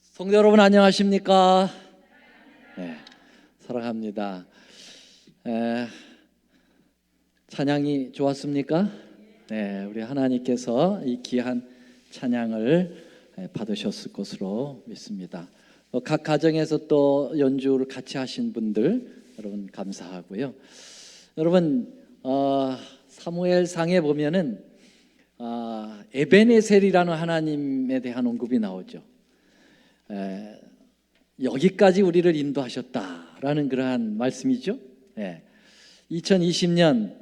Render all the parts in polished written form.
성도 여러분 안녕하십니까? 네, 사랑합니다. 찬양이 좋았습니까? 네, 우리 하나님께서 이 귀한 찬양을 받으셨을 것으로 믿습니다. 각 가정에서 또 연주를 같이 하신 분들 여러분 감사하고요. 여러분 사무엘상에 보면은 에베네셀이라는 하나님에 대한 언급이 나오죠. 여기까지 우리를 인도하셨다라는 그러한 말씀이죠. 2020년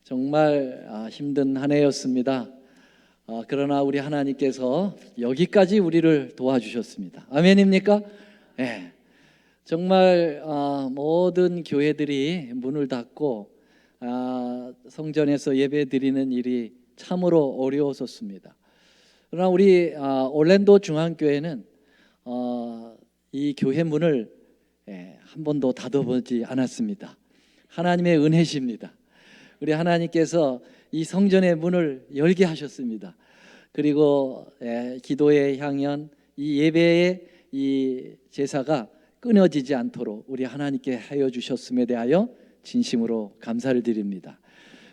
정말 힘든 한 해였습니다. 그러나 우리 하나님께서 여기까지 우리를 도와주셨습니다. 아멘입니까? 정말 모든 교회들이 문을 닫고 성전에서 예배 드리는 일이 참으로 어려웠었습니다. 그러나 우리 올랜도 중앙교회는 이 교회 문을 한 번도 닫아보지 않았습니다. 하나님의 은혜십니다. 우리 하나님께서 이 성전의 문을 열게 하셨습니다. 그리고 기도의 향연, 이 예배의 이 제사가 끊어지지 않도록 우리 하나님께 하여 주셨음에 대하여 진심으로 감사를 드립니다.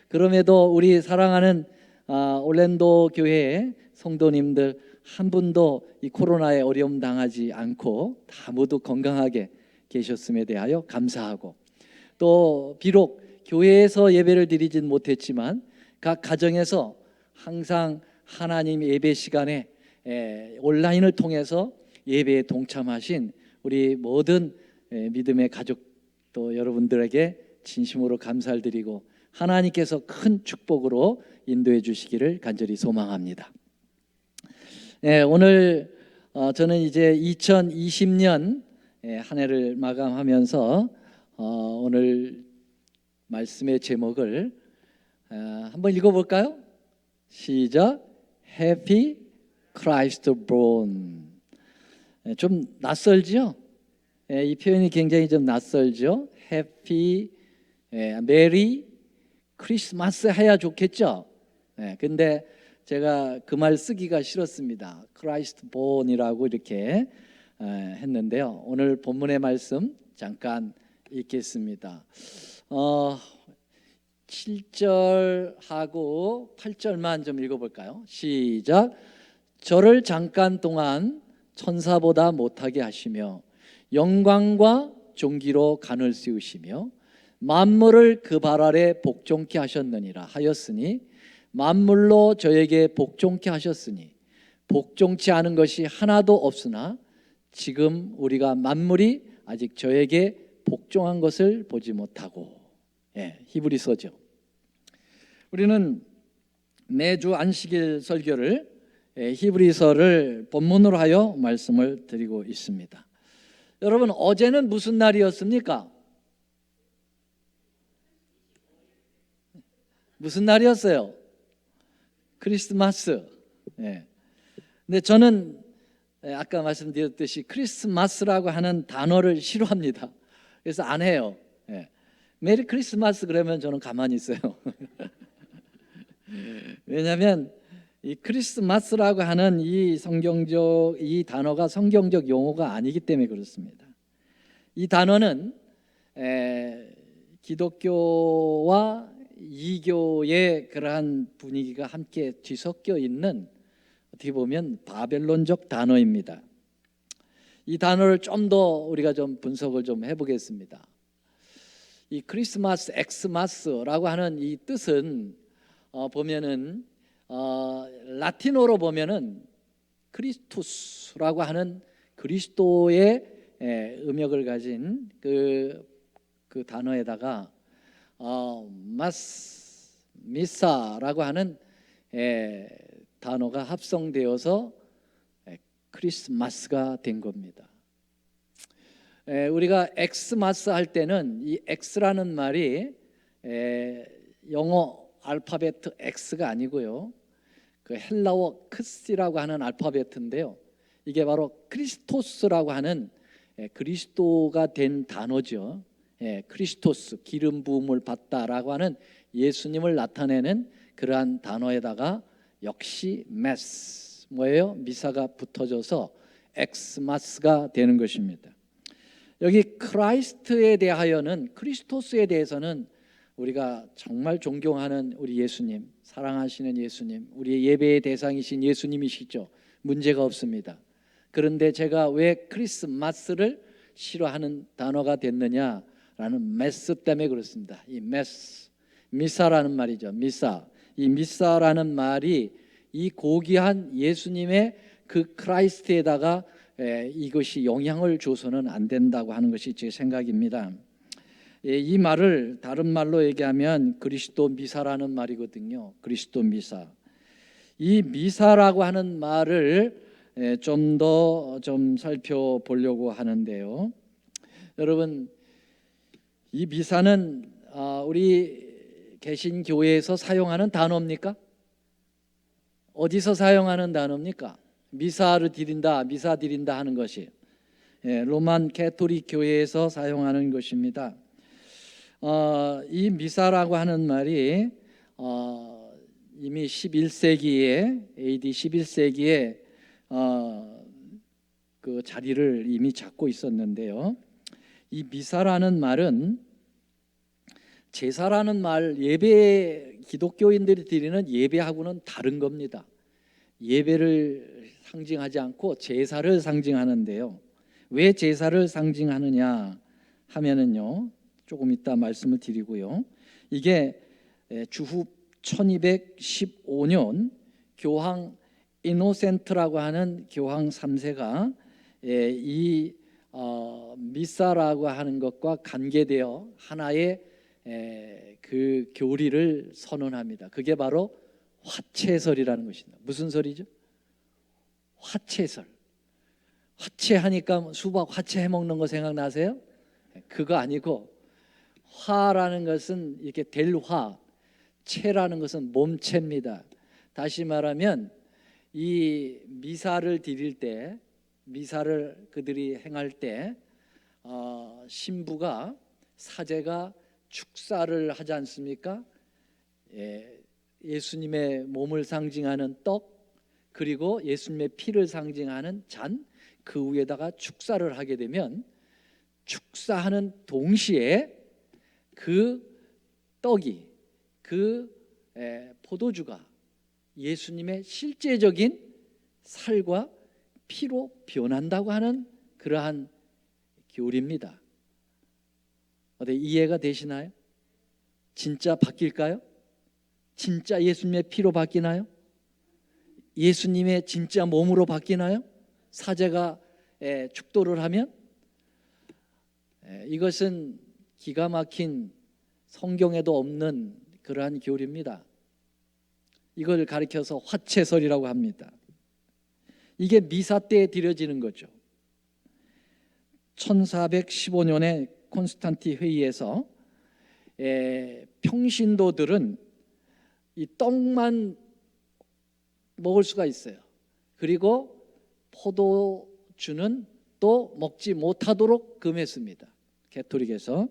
그럼에도 우리 사랑하는 올랜도 교회의 성도님들 한 분도 이 코로나에 어려움 당하지 않고 다 모두 건강하게 계셨음에 대하여 감사하고, 또 비록 교회에서 예배를 드리진 못했지만 각 가정에서 항상 하나님 예배 시간에 온라인을 통해서 예배에 동참하신 우리 모든 믿음의 가족 또 여러분들에게 진심으로 감사를 드리고 하나님께서 큰 축복으로 인도해 주시기를 간절히 소망합니다. 오늘 저는 이제 2020년 한 해를 마감하면서 오늘 말씀의 제목을 한번 읽어볼까요? 시작. Happy Christ Born. 좀 낯설죠? 이 표현이 굉장히 좀 낯설죠? Happy, Merry Christmas 해야 좋겠죠? 근데 제가 그 말 쓰기가 싫었습니다. Christ Born이라고 이렇게 했는데요. 오늘 본문의 말씀 잠깐 읽겠습니다. 7절하고 8절만 좀 읽어볼까요? 시작. 저를 잠깐 동안 천사보다 못하게 하시며 영광과 존귀로 간을 씌우시며 만물을 그 발 아래 복종케 하셨느니라 하였으니, 만물로 저에게 복종케 하셨으니 복종치 않은 것이 하나도 없으나 지금 우리가 만물이 아직 저에게 복종한 것을 보지 못하고. 히브리서죠. 우리는 매주 안식일 설교를 히브리서를 본문으로 하여 말씀을 드리고 있습니다. 여러분, 어제는 무슨 날이었습니까? 무슨 날이었어요? 크리스마스. 근데 저는 아까 말씀드렸듯이 크리스마스라고 하는 단어를 싫어합니다. 그래서 안 해요. 메리 크리스마스 그러면 저는 가만히 있어요. 왜냐하면 이 크리스마스라고 하는 이 단어가 성경적 용어가 아니기 때문에 그렇습니다. 이 단어는 기독교와 이교의 그러한 분위기가 함께 뒤섞여 있는, 어떻게 보면 바벨론적 단어입니다. 이 단어를 좀 더 우리가 좀 분석을 좀 해보겠습니다. 이 크리스마스, 엑스마스라고 하는 이 뜻은 보면은 라틴어로 보면은 크리스투스라고 하는 그리스도의 음역을 가진 그 단어에다가 미사라고 하는 단어가 합성되어서 크리스마스가 된 겁니다. 우리가 엑스마스 할 때는 이 엑스라는 말이 영어 알파벳 X가 아니고요, 그 헬라어 크시라고 하는 알파벳인데요, 이게 바로 크리스토스라고 하는 그리스도가 된 단어죠. 크리스토스, 기름 부음을 받다라고 하는 예수님을 나타내는 그러한 단어에다가 역시 뭐예요? 미사가 붙어져서 엑스마스가 되는 것입니다. 여기 크라이스트에 대하여는, 크리스토스에 대해서는 우리가 정말 존경하는 우리 예수님, 사랑하시는 예수님, 우리의 예배의 대상이신 예수님이시죠. 문제가 없습니다. 그런데 제가 왜 크리스마스를 싫어하는 단어가 됐느냐라는 메스 때문에 그렇습니다. 이 메스, 미사라는 말이죠. 미사. 이 미사라는 말이 이 고귀한 예수님의 그 크라이스트에다가 이것이 영향을 줘서는 안 된다고 하는 것이 제 생각입니다. 이 말을 다른 말로 얘기하면 그리스도 미사라는 말이거든요. 그리스도 미사. 이 미사라고 하는 말을 좀 더 살펴보려고 하는데요. 여러분, 이 미사는 우리 개신교회에서 사용하는 단어입니까? 어디서 사용하는 단어입니까? 미사를 드린다, 미사 드린다 하는 것이 로만 캐토릭 교회에서 사용하는 것입니다. 이 미사라고 하는 말이 이미 11세기에 AD 11세기에 그 자리를 이미 잡고 있었는데요. 이 미사라는 말은 제사라는 말, 예배, 기독교인들이 드리는 예배하고는 다른 겁니다. 예배를 상징하지 않고 제사를 상징하는데요. 왜 제사를 상징하느냐 하면은요, 조금 이따 말씀을 드리고요. 이게 주후 1215년 교황 이노센트라고 하는 교황 3세가 이 미사라고 하는 것과 관계되어 하나의 그 교리를 선언합니다. 그게 바로 화채설이라는 것입니다. 무슨 설이죠? 화채설. 화채하니까 수박 화채 해먹는 거 생각나세요? 그거 아니고, 화라는 것은 이렇게 될 화, 채라는 것은 몸체입니다. 다시 말하면 이 미사를 드릴 때, 미사를 그들이 행할 때 신부가, 사제가 축사를 하지 않습니까? 예수님의 몸을 상징하는 떡, 그리고 예수님의 피를 상징하는 잔, 그 위에다가 축사를 하게 되면 축사하는 동시에 그 떡이, 그 포도주가 예수님의 실제적인 살과 피로 변한다고 하는 그러한 교리입니다. 어때, 이해가 되시나요? 진짜 바뀔까요? 진짜 예수님의 피로 바뀌나요? 예수님의 진짜 몸으로 바뀌나요? 사제가 축도를 하면? 이것은 기가 막힌, 성경에도 없는 그러한 교리입니다. 이걸 가리켜서 화채설이라고 합니다. 이게 미사 때 드려지는 거죠. 1415년에 콘스탄티 회의에서 평신도들은 이 떡만 먹을 수가 있어요. 그리고 포도주는 또 먹지 못하도록 금했습니다. 가톨릭에서.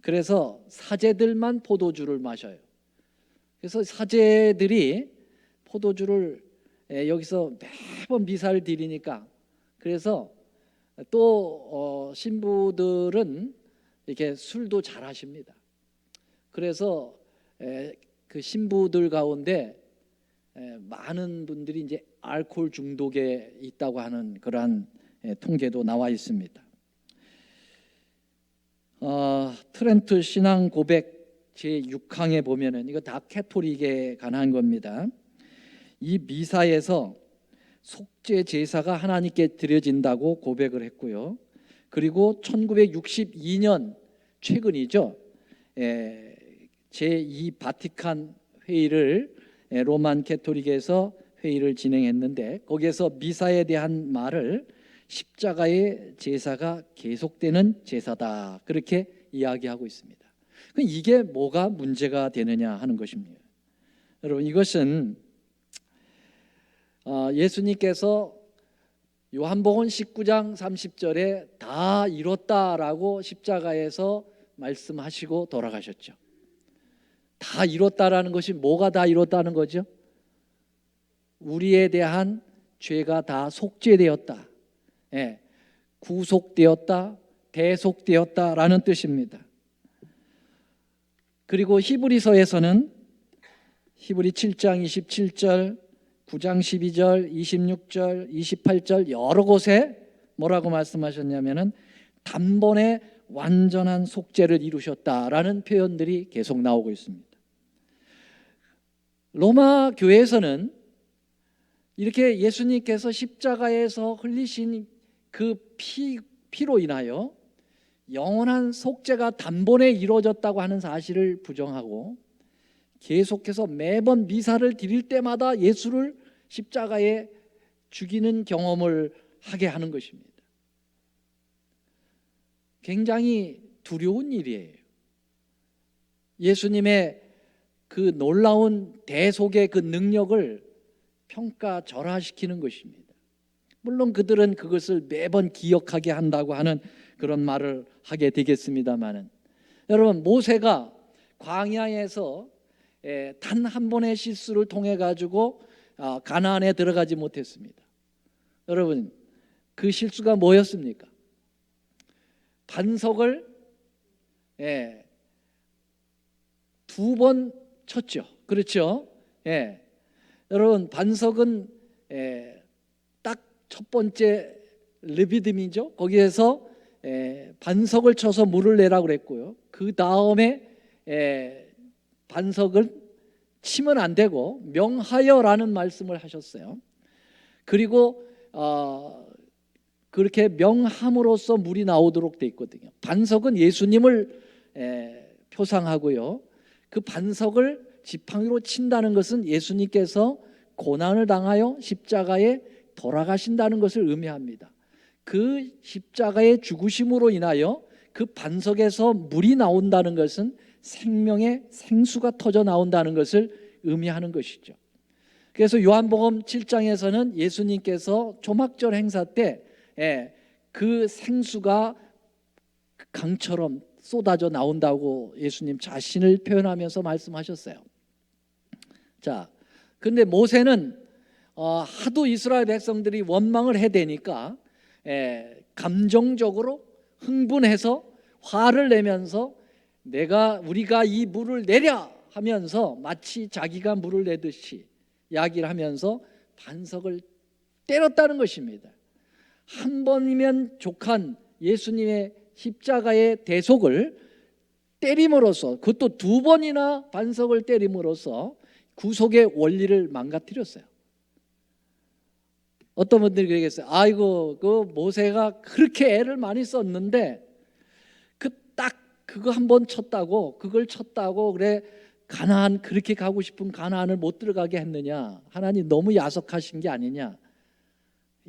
그래서 사제들만 포도주를 마셔요. 그래서 사제들이 포도주를 여기서 매번 미사를 드리니까, 그래서 또 신부들은 이렇게 술도 잘 하십니다. 그래서 그 신부들 가운데 많은 분들이 이제 알코올 중독에 있다고 하는 그러한 통계도 나와 있습니다. 트렌트 신앙 고백 제6항에 보면은, 이거 다 캐토릭에 관한 겁니다. 이 미사에서 속죄 제사가 하나님께 드려진다고 고백을 했고요. 그리고 1962년, 최근이죠, 제2 바티칸 회의를 로만 캐토릭에서 회의를 진행했는데, 거기에서 미사에 대한 말을 십자가의 제사가 계속되는 제사다, 그렇게 이야기하고 있습니다. 이게 뭐가 문제가 되느냐 하는 것입니다. 여러분, 이것은 예수님께서 요한복음 19장 30절에 다 이뤘다라고 십자가에서 말씀하시고 돌아가셨죠. 다 이뤘다라는 것이 뭐가 다 이뤘다는 거죠? 우리에 대한 죄가 다 속죄되었다, 구속되었다, 대속되었다라는 뜻입니다. 그리고 히브리서에서는 히브리 7장 27절, 9장 12절, 26절, 28절 여러 곳에 뭐라고 말씀하셨냐면은 단번에 완전한 속죄를 이루셨다라는 표현들이 계속 나오고 있습니다. 로마 교회에서는 이렇게 예수님께서 십자가에서 흘리신 그 피로 인하여 영원한 속죄가 단번에 이루어졌다고 하는 사실을 부정하고 계속해서 매번 미사를 드릴 때마다 예수를 십자가에 죽이는 경험을 하게 하는 것입니다. 굉장히 두려운 일이에요. 예수님의 그 놀라운 대속의 그 능력을 평가절하시키는 것입니다. 물론 그들은 그것을 매번 기억하게 한다고 하는 그런 말을 하게 되겠습니다만은, 여러분, 모세가 광야에서 단 한 번의 실수를 통해 가지고 가나안에 들어가지 못했습니다. 여러분, 그 실수가 뭐였습니까? 반석을 2번 쳤죠. 그렇죠? 여러분, 반석은 딱 첫 번째 르비딤이죠. 거기에서 반석을 쳐서 물을 내라고 그랬고요. 그 다음에 반석을 치면 안 되고 명하여라는 말씀을 하셨어요. 그리고 그렇게 명함으로써 물이 나오도록 돼 있거든요. 반석은 예수님을 표상하고요. 그 반석을 지팡이로 친다는 것은 예수님께서 고난을 당하여 십자가에 돌아가신다는 것을 의미합니다. 그 십자가의 죽으심으로 인하여 그 반석에서 물이 나온다는 것은 생명의 생수가 터져 나온다는 것을 의미하는 것이죠. 그래서 요한복음 7장에서는 예수님께서 초막절 행사 때 그 생수가 강처럼 쏟아져 나온다고 예수님 자신을 표현하면서 말씀하셨어요. 자, 근데 모세는 하도 이스라엘 백성들이 원망을 해대니까 감정적으로 흥분해서 화를 내면서 우리가 이 물을 내랴 하면서 마치 자기가 물을 내듯이 이야기를 하면서 반석을 때렸다는 것입니다. 한 번이면 족한 예수님의 십자가의 대속을 때림으로써, 그것도 2번이나 반석을 때림으로써 구속의 원리를 망가뜨렸어요. 어떤 분들이 그러겠어요. 아이고, 그 모세가 그렇게 애를 많이 썼는데 그거 한 번 쳤다고, 그걸 쳤다고 그래 가나안, 그렇게 가고 싶은 가나안을 못 들어가게 했느냐? 하나님 너무 야속하신 게 아니냐?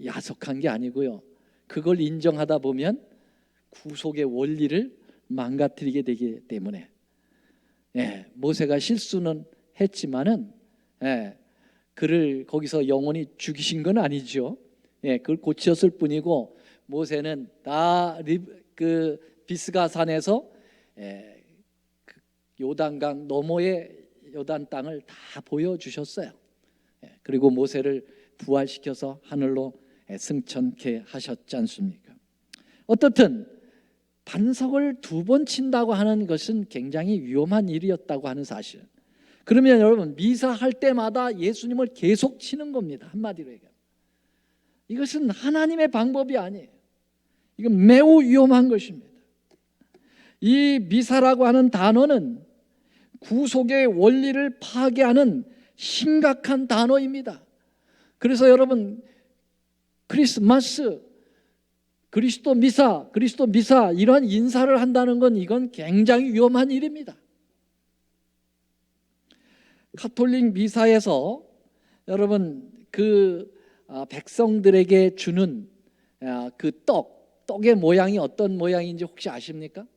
야속한 게 아니고요. 그걸 인정하다 보면 구속의 원리를 망가뜨리게 되기 때문에 모세가 실수는 했지만은 그를 거기서 영원히 죽이신 건 아니죠. 그걸 고쳤을 뿐이고, 모세는 다 그 비스가 산에서 요단강 너머의 요단 땅을 다 보여주셨어요. 그리고 모세를 부활시켜서 하늘로 승천케 하셨지 않습니까? 어떻든 반석을 2번 친다고 하는 것은 굉장히 위험한 일이었다고 하는 사실. 그러면 여러분, 미사할 때마다 예수님을 계속 치는 겁니다. 한마디로 얘기하면 이것은 하나님의 방법이 아니에요. 이건 매우 위험한 것입니다. 이 미사라고 하는 단어는 구속의 원리를 파괴하는 심각한 단어입니다. 그래서 여러분, 크리스마스, 그리스도 미사 이런 인사를 한다는 건 이건 굉장히 위험한 일입니다. 가톨릭 미사에서 여러분 그 백성들에게 주는 그 떡의 모양이 어떤 모양인지 혹시 아십니까?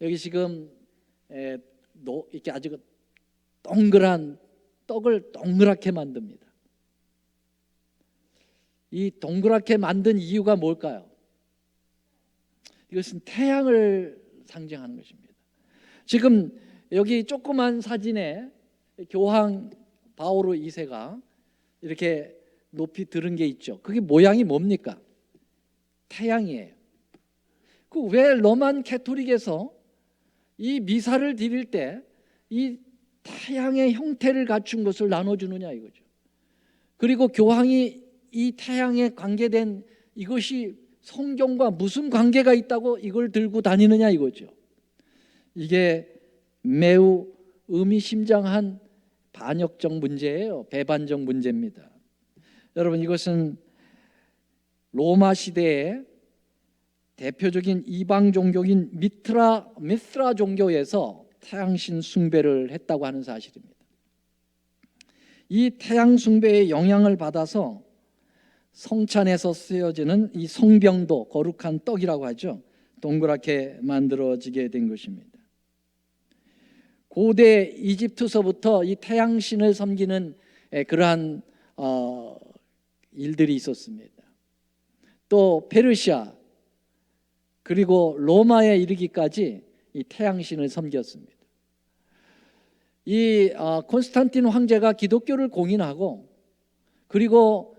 여기 지금 이렇게 아주 동그란 떡을 동그랗게 만듭니다. 이 동그랗게 만든 이유가 뭘까요? 이것은 태양을 상징하는 것입니다. 지금 여기 조그만 사진에 교황 바오로 2세가 이렇게 높이 들은 게 있죠. 그게 모양이 뭡니까? 태양이에요. 그 왜 로만 캐토릭에서 이 미사를 드릴 때 이 태양의 형태를 갖춘 것을 나눠주느냐 이거죠. 그리고 교황이 이 태양에 관계된 이것이 성경과 무슨 관계가 있다고 이걸 들고 다니느냐 이거죠. 이게 매우 의미심장한 반역적 문제예요. 배반적 문제입니다. 여러분, 이것은 로마 시대에 대표적인 이방 종교인 미스라 종교에서 태양신 숭배를 했다고 하는 사실입니다. 이 태양 숭배의 영향을 받아서 성찬에서 쓰여지는 이 성병도, 거룩한 떡이라고 하죠, 동그랗게 만들어지게 된 것입니다. 고대 이집트서부터 이 태양신을 섬기는 그러한 일들이 있었습니다. 또 페르시아 그리고 로마에 이르기까지 이 태양신을 섬겼습니다. 이 콘스탄틴 황제가 기독교를 공인하고 그리고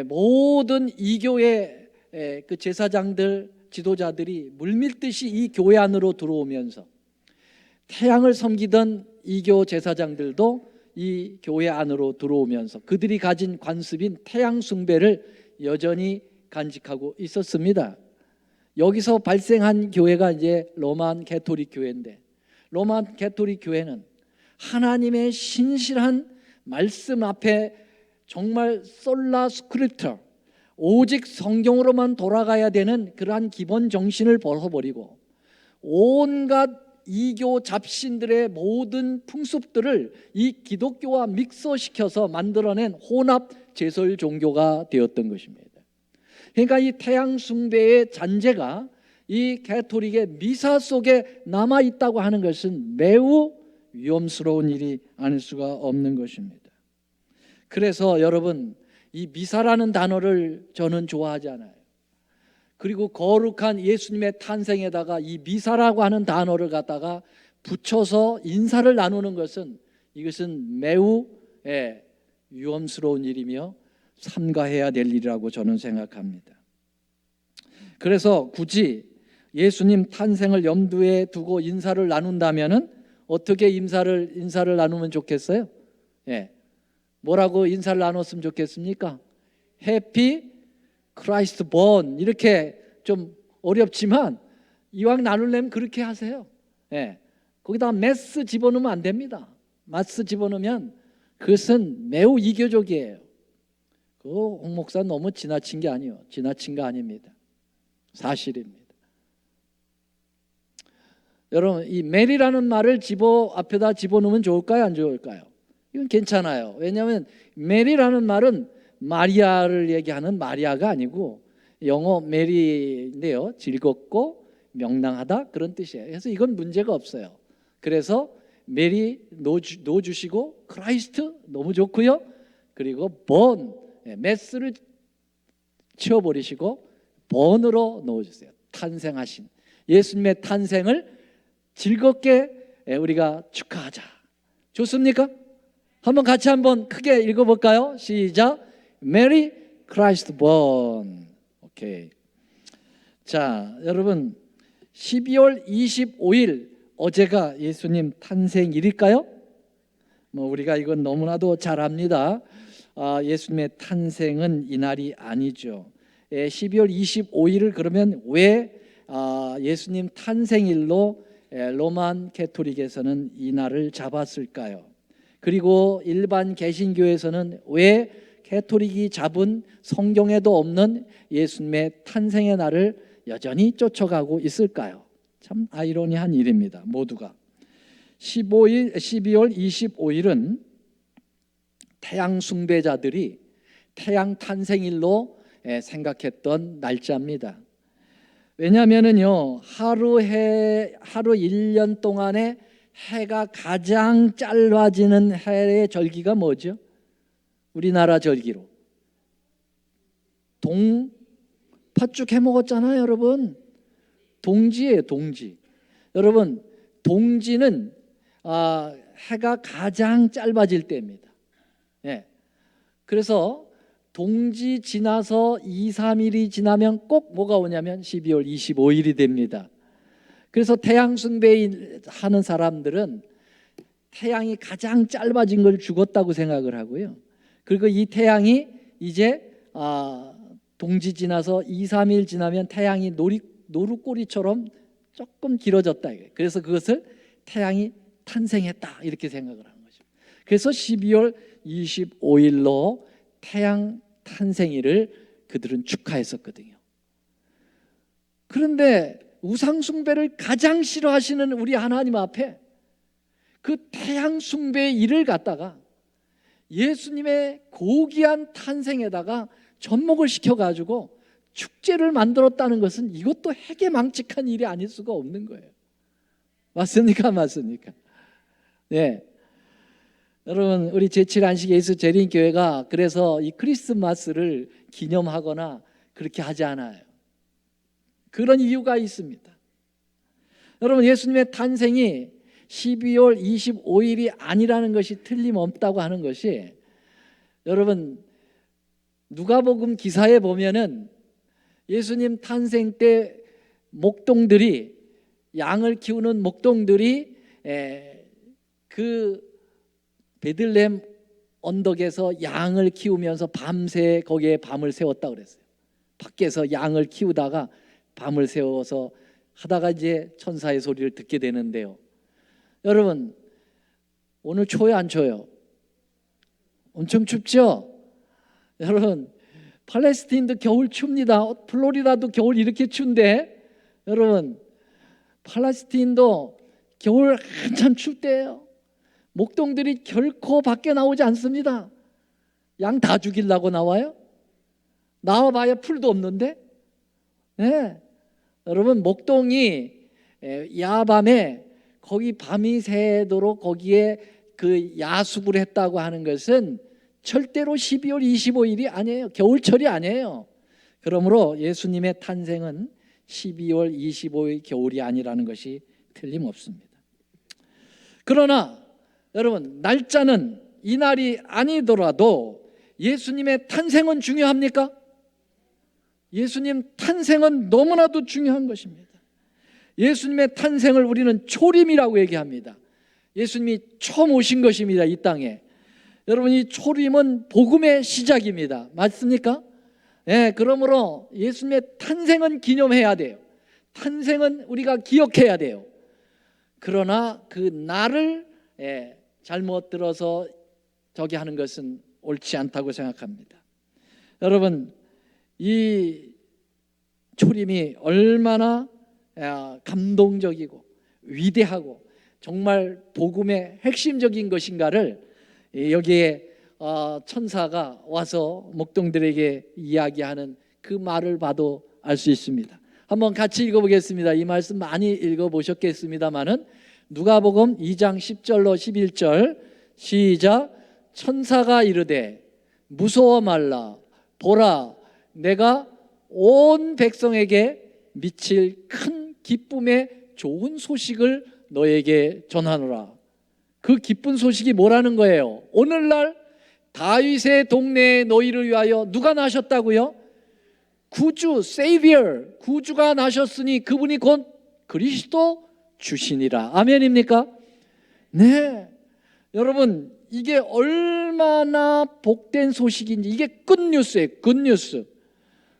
모든 이교의 그 제사장들, 지도자들이 물밀듯이 이 교회 안으로 들어오면서 태양을 섬기던 이교 제사장들도 이 교회 안으로 들어오면서 그들이 가진 관습인 태양 숭배를 여전히 간직하고 있었습니다. 여기서 발생한 교회가 이제 로만 캐토릭 교회인데, 로만 캐토릭 교회는 하나님의 신실한 말씀 앞에 정말 솔라 스크립처, 오직 성경으로만 돌아가야 되는 그러한 기본 정신을 벗어버리고 온갖 이교 잡신들의 모든 풍습들을 이 기독교와 믹서시켜서 만들어낸 혼합 제설 종교가 되었던 것입니다. 그러니까 이 태양 숭배의 잔재가 이 가톨릭의 미사 속에 남아 있다고 하는 것은 매우 위험스러운 일이 아닐 수가 없는 것입니다. 그래서 여러분, 이 미사라는 단어를 저는 좋아하지 않아요. 그리고 거룩한 예수님의 탄생에다가 이 미사라고 하는 단어를 갖다가 붙여서 인사를 나누는 것은, 이것은 매우 위험스러운 일이며 삼가해야 될 일이라고 저는 생각합니다. 그래서 굳이 예수님 탄생을 염두에 두고 인사를 나눈다면은 어떻게 인사를 나누면 좋겠어요? 뭐라고 인사를 나눴으면 좋겠습니까? 해피 크라이스트 본, 이렇게 좀 어렵지만 이왕 나누려면 그렇게 하세요. 거기다 메스 집어넣으면 안 됩니다. 마스 집어넣으면 그것은 매우 이교적이에요. 홍 목사 너무 지나친 게 아니에요. 지나친 거 아닙니다. 사실입니다. 여러분, 이 메리라는 말을 앞에다 집어넣으면 좋을까요? 안 좋을까요? 이건 괜찮아요. 왜냐하면 메리라는 말은 마리아를 얘기하는 마리아가 아니고 영어 메리인데요, 즐겁고 명랑하다 그런 뜻이에요. 그래서 이건 문제가 없어요. 그래서 메리 넣어주시고 크라이스트 너무 좋고요. 그리고 본, 메스를 치워버리시고 본으로 넣어주세요. 탄생하신 예수님의 탄생을 즐겁게 우리가 축하하자. 좋습니까? 한번 크게 읽어볼까요? 시작. 메리 크라이스트 본. 오케이. 자, 여러분, 12월 25일 어제가 예수님 탄생일일까요? 우리가 이건 너무나도 잘 압니다. 예수님의 탄생은 이날이 아니죠. 12월 25일을 그러면 왜 예수님 탄생일로 로만 캐토릭에서는 이날을 잡았을까요? 그리고 일반 개신교에서는 왜 캐토릭이 잡은 성경에도 없는 예수님의 탄생의 날을 여전히 쫓아가고 있을까요? 참 아이러니한 일입니다. 모두가. 12월 25일은 태양 숭배자들이 태양 탄생일로 생각했던 날짜입니다. 왜냐하면요, 하루 1년 동안에 해가 가장 짧아지는 해의 절기가 뭐죠? 우리나라 절기로 팥죽 해 먹었잖아요, 여러분. 동지예요, 동지. 여러분, 동지는 해가 가장 짧아질 때입니다. 그래서 동지 지나서 2, 3일이 지나면 꼭 뭐가 오냐면 12월 25일이 됩니다. 그래서 태양 숭배 하는 사람들은 태양이 가장 짧아진 걸 죽었다고 생각을 하고요. 그리고 이 태양이 이제 동지 지나서 2, 3일 지나면 태양이 노루꼬리처럼 조금 길어졌다. 그래서 그것을 태양이 탄생했다 이렇게 생각을 하는 거죠. 그래서 12월 25일로 태양 탄생일을 그들은 축하했었거든요. 그런데 우상 숭배를 가장 싫어하시는 우리 하나님 앞에 그 태양 숭배의 일을 갖다가 예수님의 고귀한 탄생에다가 접목을 시켜가지고 축제를 만들었다는 것은 이것도 해괴망측한 일이 아닐 수가 없는 거예요. 맞습니까? 맞습니까? 네. 여러분, 우리 제7안식 예수 재림교회가 그래서 이 크리스마스를 기념하거나 그렇게 하지 않아요. 그런 이유가 있습니다. 여러분, 예수님의 탄생이 12월 25일이 아니라는 것이 틀림없다고 하는 것이, 여러분 누가복음 기사에 보면은 예수님 탄생 때 목동들이, 양을 키우는 목동들이 그 베들레헴 언덕에서 양을 키우면서 밤새 거기에 밤을 새웠다 그랬어요. 밖에서 양을 키우다가 밤을 새워서 하다가 이제 천사의 소리를 듣게 되는데요. 여러분, 오늘 초요 안 초요? 엄청 춥죠? 여러분, 팔레스타인도 겨울 춥니다. 플로리다도 겨울 이렇게 추운데, 여러분 팔레스타인도 겨울 한참 춥대요. 목동들이 결코 밖에 나오지 않습니다. 양 다 죽이려고 나와요? 나와봐야 풀도 없는데. 네. 여러분, 목동이 야밤에 거기 밤이 새도록 거기에 그 야숙을 했다고 하는 것은 절대로 12월 25일이 아니에요. 겨울철이 아니에요. 그러므로 예수님의 탄생은 12월 25일 겨울이 아니라는 것이 틀림없습니다. 그러나 여러분, 날짜는 이날이 아니더라도 예수님의 탄생은 중요합니까? 예수님 탄생은 너무나도 중요한 것입니다. 예수님의 탄생을 우리는 초림이라고 얘기합니다. 예수님이 처음 오신 것입니다, 이 땅에. 여러분, 이 초림은 복음의 시작입니다. 맞습니까? 예, 그러므로 예수님의 탄생은 기념해야 돼요. 탄생은 우리가 기억해야 돼요. 그러나 그 날을 잘못 들어서 저기 하는 것은 옳지 않다고 생각합니다. 여러분, 이 초림이 얼마나 감동적이고 위대하고 정말 복음의 핵심적인 것인가를 여기에 천사가 와서 목동들에게 이야기하는 그 말을 봐도 알 수 있습니다. 한번 같이 읽어보겠습니다. 이 말씀 많이 읽어보셨겠습니다마는 누가복음 2장 10절로 11절 시작. 천사가 이르되 무서워 말라. 보라, 내가 온 백성에게 미칠 큰 기쁨의 좋은 소식을 너에게 전하노라. 그 기쁜 소식이 뭐라는 거예요? 오늘날 다윗의 동네에 너희를 위하여 누가 나셨다고요? 구주, 세이비어, 구주가 나셨으니 그분이 곧 그리스도 주시니라. 아멘입니까? 네. 여러분, 이게 얼마나 복된 소식인지, 이게 굿뉴스예요. 굿뉴스.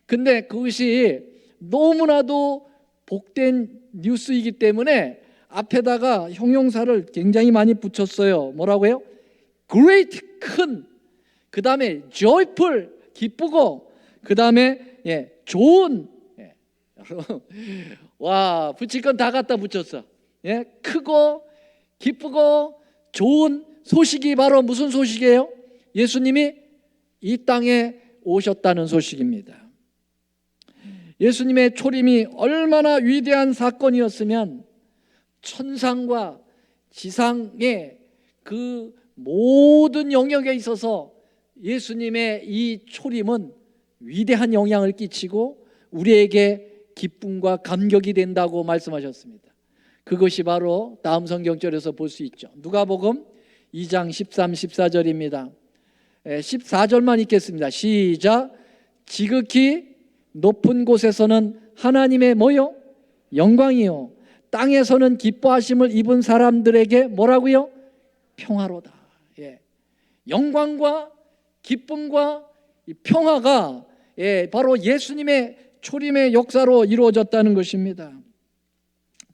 근데 그것이 너무나도 복된 뉴스이기 때문에 앞에다가 형용사를 굉장히 많이 붙였어요. 뭐라고요? great, 큰. 그 다음에 joyful, 기쁘고. 그 다음에 좋은. 와, 붙일 건 다 갖다 붙였어. 크고 기쁘고 좋은 소식이 바로 무슨 소식이에요? 예수님이 이 땅에 오셨다는 소식입니다. 예수님의 초림이 얼마나 위대한 사건이었으면 천상과 지상의 그 모든 영역에 있어서 예수님의 이 초림은 위대한 영향을 끼치고 우리에게 기쁨과 감격이 된다고 말씀하셨습니다. 그것이 바로 다음 성경절에서 볼 수 있죠. 누가복음 2장 13, 14절입니다. 14절만 읽겠습니다. 시작. 지극히 높은 곳에서는 하나님의 뭐요? 영광이요. 땅에서는 기뻐하심을 입은 사람들에게 뭐라고요? 평화로다. 예. 영광과 기쁨과 이 평화가 바로 예수님의 초림의 역사로 이루어졌다는 것입니다.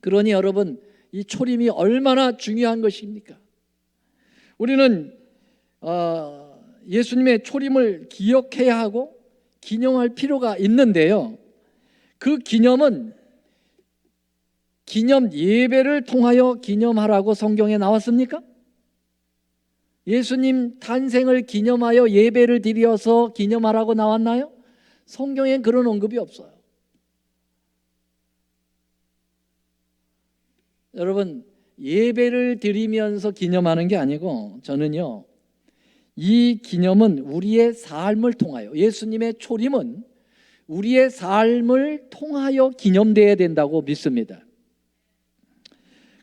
그러니 여러분, 이 초림이 얼마나 중요한 것입니까? 우리는 예수님의 초림을 기억해야 하고 기념할 필요가 있는데요, 그 기념은 기념 예배를 통하여 기념하라고 성경에 나왔습니까? 예수님 탄생을 기념하여 예배를 드려서 기념하라고 나왔나요? 성경엔 그런 언급이 없어요. 여러분, 예배를 드리면서 기념하는 게 아니고, 저는요, 이 기념은 우리의 삶을 통하여, 예수님의 초림은 우리의 삶을 통하여 기념되어야 된다고 믿습니다.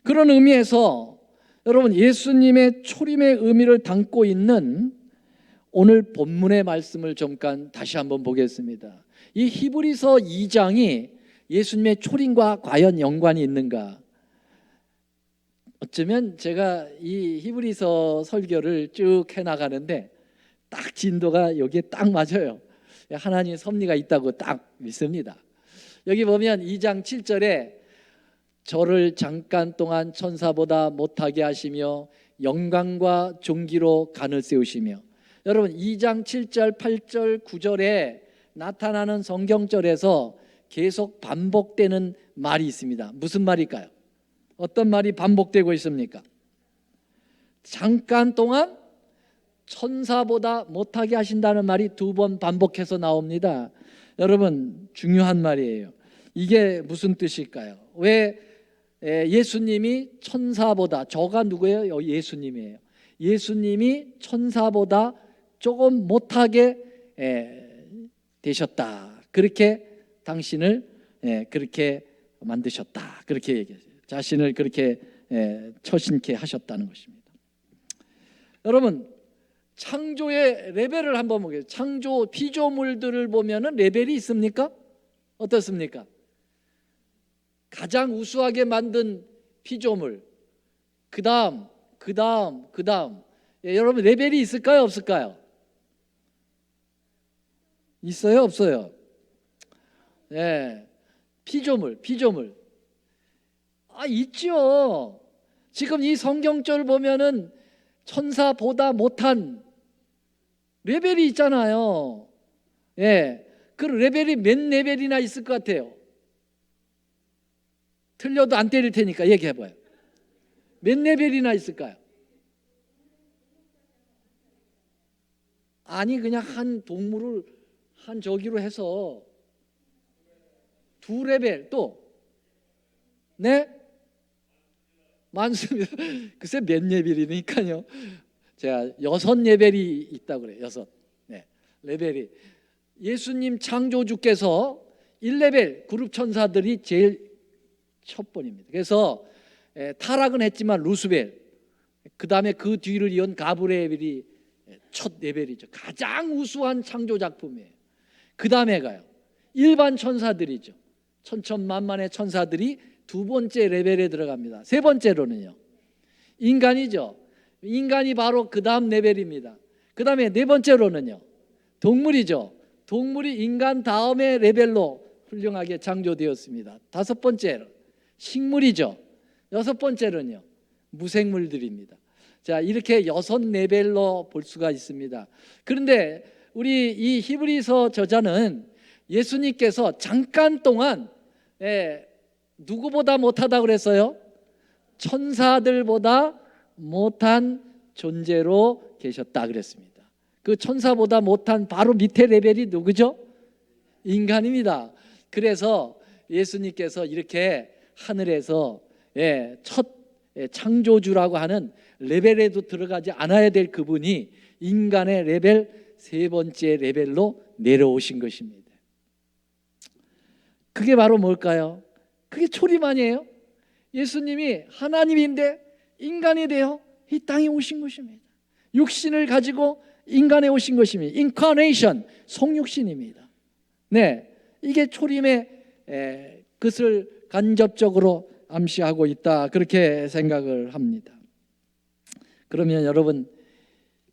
그런 의미에서 여러분, 예수님의 초림의 의미를 담고 있는 오늘 본문의 말씀을 잠깐 다시 한번 보겠습니다. 이 히브리서 2장이 예수님의 초림과 과연 연관이 있는가? 어쩌면 제가 이 히브리서 설교를 쭉 해나가는데 딱 진도가 여기에 딱 맞아요. 하나님의 섭리가 있다고 딱 믿습니다. 여기 보면 2장 7절에 저를 잠깐 동안 천사보다 못하게 하시며 영광과 존귀로 간을 세우시며, 여러분 2장 7절, 8절, 9절에 나타나는 성경절에서 계속 반복되는 말이 있습니다. 무슨 말일까요? 어떤 말이 반복되고 있습니까? 잠깐 동안 천사보다 못하게 하신다는 말이 2번 반복해서 나옵니다. 여러분, 중요한 말이에요. 이게 무슨 뜻일까요? 왜 예수님이 천사보다, 저가 누구예요? 예수님이에요. 예수님이 천사보다 조금 못하게 되셨다. 그렇게 당신을 그렇게 만드셨다. 그렇게 얘기했어요. 자신을 그렇게 처신케 하셨다는 것입니다. 여러분, 창조의 레벨을 한번 보겠습니다. 창조 피조물들을 보면은 레벨이 있습니까? 어떻습니까? 가장 우수하게 만든 피조물, 그 다음, 여러분 레벨이 있을까요? 없을까요? 있어요? 없어요? 피조물. 있죠. 지금 이 성경절 보면은 천사보다 못한 레벨이 있잖아요. 그 레벨이 몇 레벨이나 있을 것 같아요? 틀려도 안 때릴 테니까 얘기해봐요. 몇 레벨이나 있을까요? 아니, 그냥 한 동물을 한 저기로 해서 2레벨 또 많습니다. 글쎄 몇 레벨이니까요. 제가 6레벨이 있다고 그래요. 6 레벨이. 예수님 창조주께서 1레벨 그룹 천사들이 제일 첫 번입니다. 그래서 타락은 했지만 루스벨, 그 다음에 그 뒤를 이은 가브리엘이 첫 레벨이죠. 가장 우수한 창조 작품이에요. 그 다음에 가요. 일반 천사들이죠. 천천만만의 천사들이 2번째 레벨에 들어갑니다. 3번째로는요, 인간이죠. 인간이 바로 그 다음 레벨입니다. 그 다음에 4번째로는요, 동물이죠. 동물이 인간 다음의 레벨로 훌륭하게 창조되었습니다. 5번째로 식물이죠. 6번째로는요, 무생물들입니다. 자, 이렇게 6레벨로 볼 수가 있습니다. 그런데 우리 이 히브리서 저자는 예수님께서 잠깐 동안 누구보다 못하다고 그랬어요? 천사들보다 못한 존재로 계셨다 그랬습니다. 그 천사보다 못한 바로 밑에 레벨이 누구죠? 인간입니다. 그래서 예수님께서 이렇게 하늘에서 첫 창조주라고 하는 레벨에도 들어가지 않아야 될 그분이 인간의 레벨 3번째 레벨로 내려오신 것입니다. 그게 바로 뭘까요? 그게 초림 아니에요? 예수님이 하나님인데 인간이 되어 이 땅에 오신 것입니다. 육신을 가지고 인간에 오신 것입니다. 인카네이션, 성육신입니다. 네, 이게 초림의 것을 간접적으로 암시하고 있다, 그렇게 생각을 합니다. 그러면 여러분,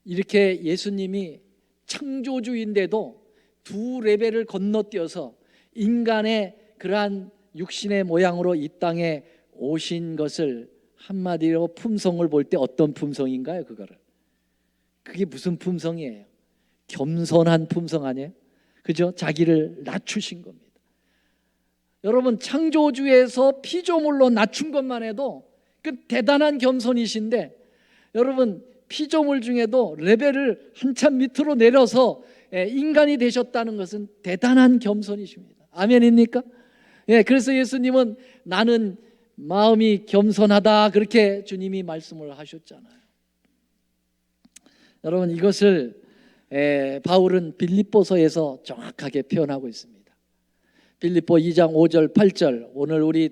이렇게 예수님이 창조주인데도 두 레벨을 건너뛰어서 인간의 그러한 육신의 모양으로 이 땅에 오신 것을 한마디로 품성을 볼 때 어떤 품성인가요? 그게 무슨 품성이에요? 겸손한 품성 아니에요? 그죠? 자기를 낮추신 겁니다. 여러분, 창조주에서 피조물로 낮춘 것만 해도 그 대단한 겸손이신데, 여러분, 피조물 중에도 레벨을 한참 밑으로 내려서 인간이 되셨다는 것은 대단한 겸손이십니다. 아멘입니까? 예, 그래서 예수님은 나는 마음이 겸손하다, 그렇게 주님이 말씀을 하셨잖아요. 여러분, 이것을 바울은 빌립보서에서 정확하게 표현하고 있습니다. 빌립보 2장 5절 8절, 오늘 우리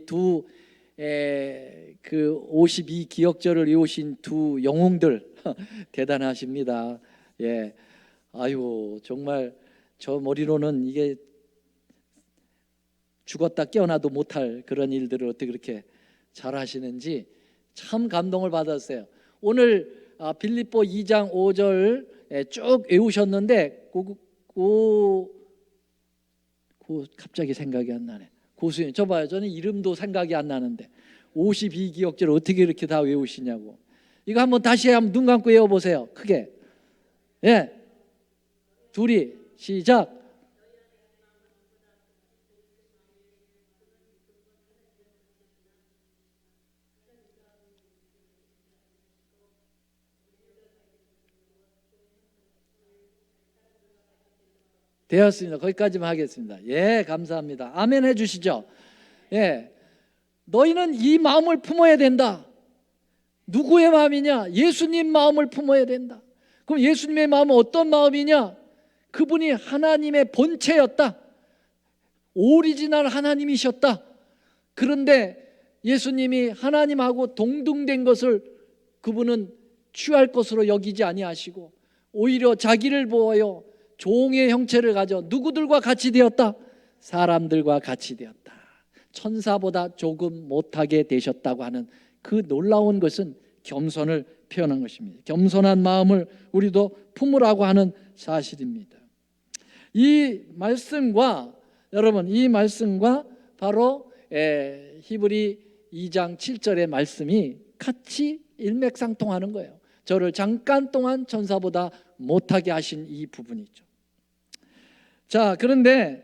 그 52 기억절을 이루신 두 영웅들 대단하십니다. 예, 아유, 정말 저 머리로는 이게 죽었다 깨어나도 못할 그런 일들을 어떻게 그렇게 잘하시는지 참 감동을 받았어요. 오늘 빌립보 2장 5절 쭉 외우셨는데 갑자기 생각이 안 나네. 고수님, 저 봐요. 저는 이름도 생각이 안 나는데 52기억절 어떻게 이렇게 다 외우시냐고. 이거 한번 다시 한번 눈 감고 외워보세요. 크게. 예, 둘이 시작. 되었습니다. 거기까지만 하겠습니다. 예, 감사합니다. 아멘 해주시죠. 예, 너희는 이 마음을 품어야 된다. 누구의 마음이냐? 예수님 마음을 품어야 된다. 그럼 예수님의 마음은 어떤 마음이냐? 그분이 하나님의 본체였다. 오리지널 하나님이셨다. 그런데 예수님이 하나님하고 동등된 것을 그분은 취할 것으로 여기지 아니하시고 오히려 자기를 보여 종의 형체를 가져 누구들과 같이 되었다? 사람들과 같이 되었다. 천사보다 조금 못하게 되셨다고 하는 그 놀라운 것은 겸손을 표현한 것입니다. 겸손한 마음을 우리도 품으라고 하는 사실입니다. 이 말씀과 여러분, 이 말씀과 바로 히브리 2장 7절의 말씀이 같이 일맥상통하는 거예요. 저를 잠깐 동안 천사보다 못하게 하신 이 부분이죠. 자, 그런데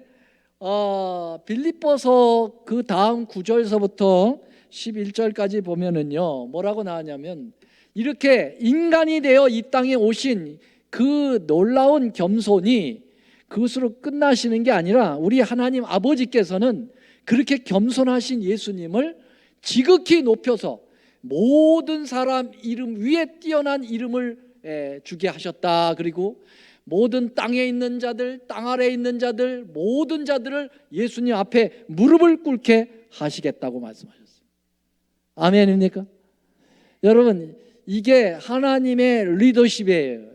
빌립보서 그 다음 9절서부터 11절까지 보면은요, 뭐라고 나왔냐면, 이렇게 인간이 되어 이 땅에 오신 그 놀라운 겸손이 그것으로 끝나시는 게 아니라 우리 하나님 아버지께서는 그렇게 겸손하신 예수님을 지극히 높여서 모든 사람 이름 위에 뛰어난 이름을 주게 하셨다. 그리고 모든 땅에 있는 자들, 땅 아래에 있는 자들, 모든 자들을 예수님 앞에 무릎을 꿇게 하시겠다고 말씀하셨어요. 아멘입니까? 여러분, 이게 하나님의 리더십이에요.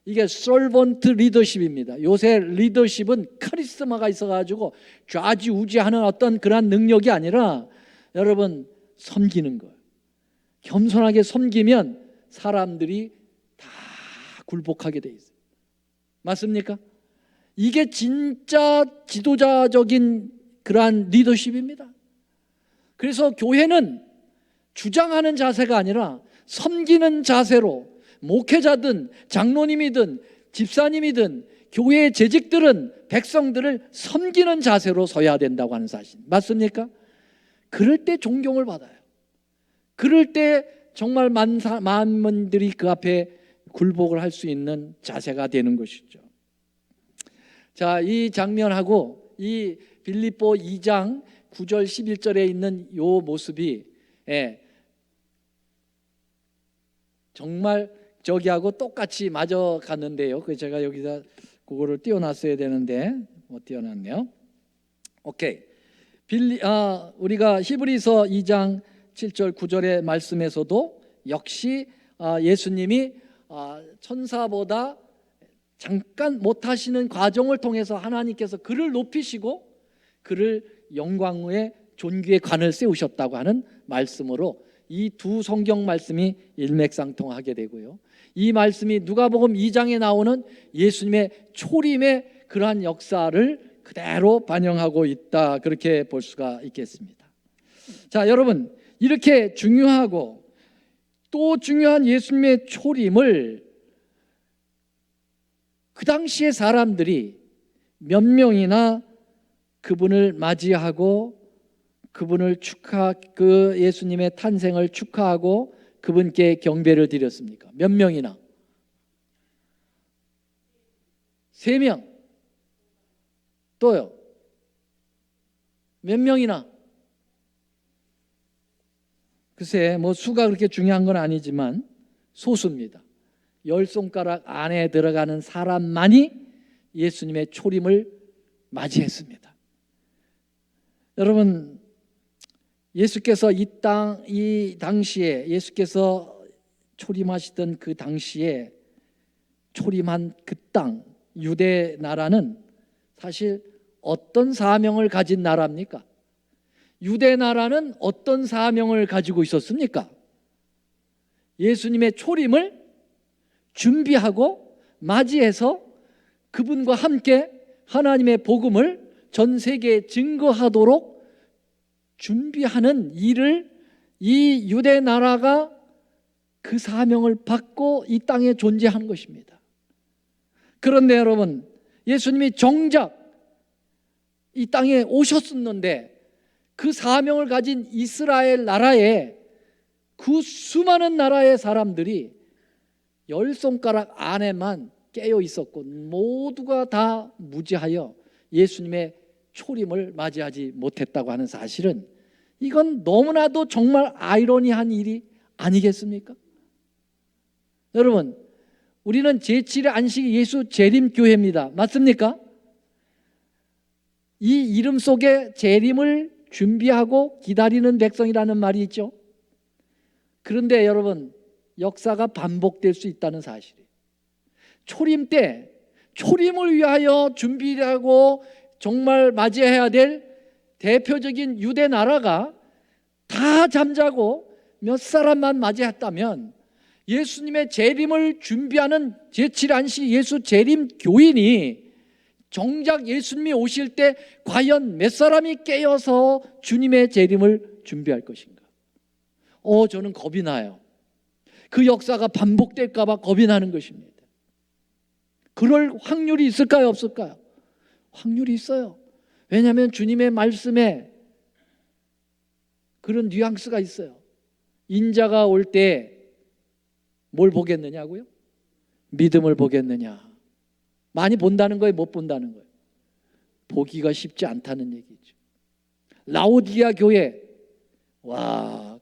이게 서번트 리더십입니다. 요새 리더십은 카리스마가 있어가지고 좌지우지하는 어떤 그런 능력이 아니라 여러분, 섬기는 거예요. 겸손하게 섬기면 사람들이 다 굴복하게 돼 있어요. 맞습니까? 이게 진짜 지도자적인 그러한 리더십입니다. 그래서 교회는 주장하는 자세가 아니라 섬기는 자세로, 목회자든 장로님이든 집사님이든 교회의 재직들은 백성들을 섬기는 자세로 서야 된다고 하는 사실, 맞습니까? 그럴 때 존경을 받아요. 그럴 때 정말 많은 분들이 그 앞에 굴복을 할 수 있는 자세가 되는 것이죠. 자, 이 장면하고 이 빌립보 2장 9절 11절에 있는 이 모습이 정말 저기하고 똑같이 맞아 갔는데요. 그래서 제가 여기다 그거를 띄워놨어야 되는데 못 띄워놨네요. 오케이. 우리가 히브리서 2장 7절 9절의 말씀에서도 역시 예수님이 천사보다 잠깐 못하시는 과정을 통해서 하나님께서 그를 높이시고 그를 영광의 존귀의 관을 세우셨다고 하는 말씀으로 이 두 성경 말씀이 일맥상통하게 되고요, 이 말씀이 누가복음 2장에 나오는 예수님의 초림의 그러한 역사를 그대로 반영하고 있다, 그렇게 볼 수가 있겠습니다. 자, 여러분, 이렇게 중요하고 또 중요한 예수님의 초림을 그 당시의 사람들이 몇 명이나 그분을 맞이하고 그분을 그 예수님의 탄생을 축하하고 그분께 경배를 드렸습니까? 몇 명이나? 3명. 또요? 몇 명이나? 글쎄, 뭐 수가 그렇게 중요한 건 아니지만 소수입니다. 10손가락 안에 들어가는 사람만이 예수님의 초림을 맞이했습니다. 여러분, 예수께서 이 당시에 예수께서 초림하시던 그 당시에 초림한 그 땅, 유대 나라는 사실 어떤 사명을 가진 나라입니까? 유대 나라는 어떤 사명을 가지고 있었습니까? 예수님의 초림을 준비하고 맞이해서 그분과 함께 하나님의 복음을 전 세계에 증거하도록 준비하는 일을 이 유대 나라가 그 사명을 받고 이 땅에 존재한 것입니다. 그런데 여러분, 예수님이 정작 이 땅에 오셨었는데 그 사명을 가진 이스라엘 나라에 그 수많은 나라의 사람들이 10손가락 안에만 깨어 있었고 모두가 다 무지하여 예수님의 초림을 맞이하지 못했다고 하는 사실은, 이건 너무나도 정말 아이러니한 일이 아니겠습니까? 여러분, 우리는 제7일 안식이 예수 재림교회입니다. 맞습니까? 이 이름 속에 재림을 준비하고 기다리는 백성이라는 말이 있죠. 그런데 여러분, 역사가 반복될 수 있다는 사실이에요. 초림 때 초림을 위하여 준비하고 정말 맞이해야 될 대표적인 유대 나라가 다 잠자고 몇 사람만 맞이했다면, 예수님의 재림을 준비하는 제7안식 예수 재림 교인이 정작 예수님이 오실 때 과연 몇 사람이 깨어서 주님의 재림을 준비할 것인가? 저는 겁이 나요. 그 역사가 반복될까 봐 겁이 나는 것입니다. 그럴 확률이 있을까요, 없을까요? 확률이 있어요. 왜냐하면 주님의 말씀에 그런 뉘앙스가 있어요. 인자가 올 때 뭘 보겠느냐고요? 믿음을 보겠느냐? 많이 본다는 거예요, 못 본다는 거예요? 보기가 쉽지 않다는 얘기죠. 라오디게아 교회,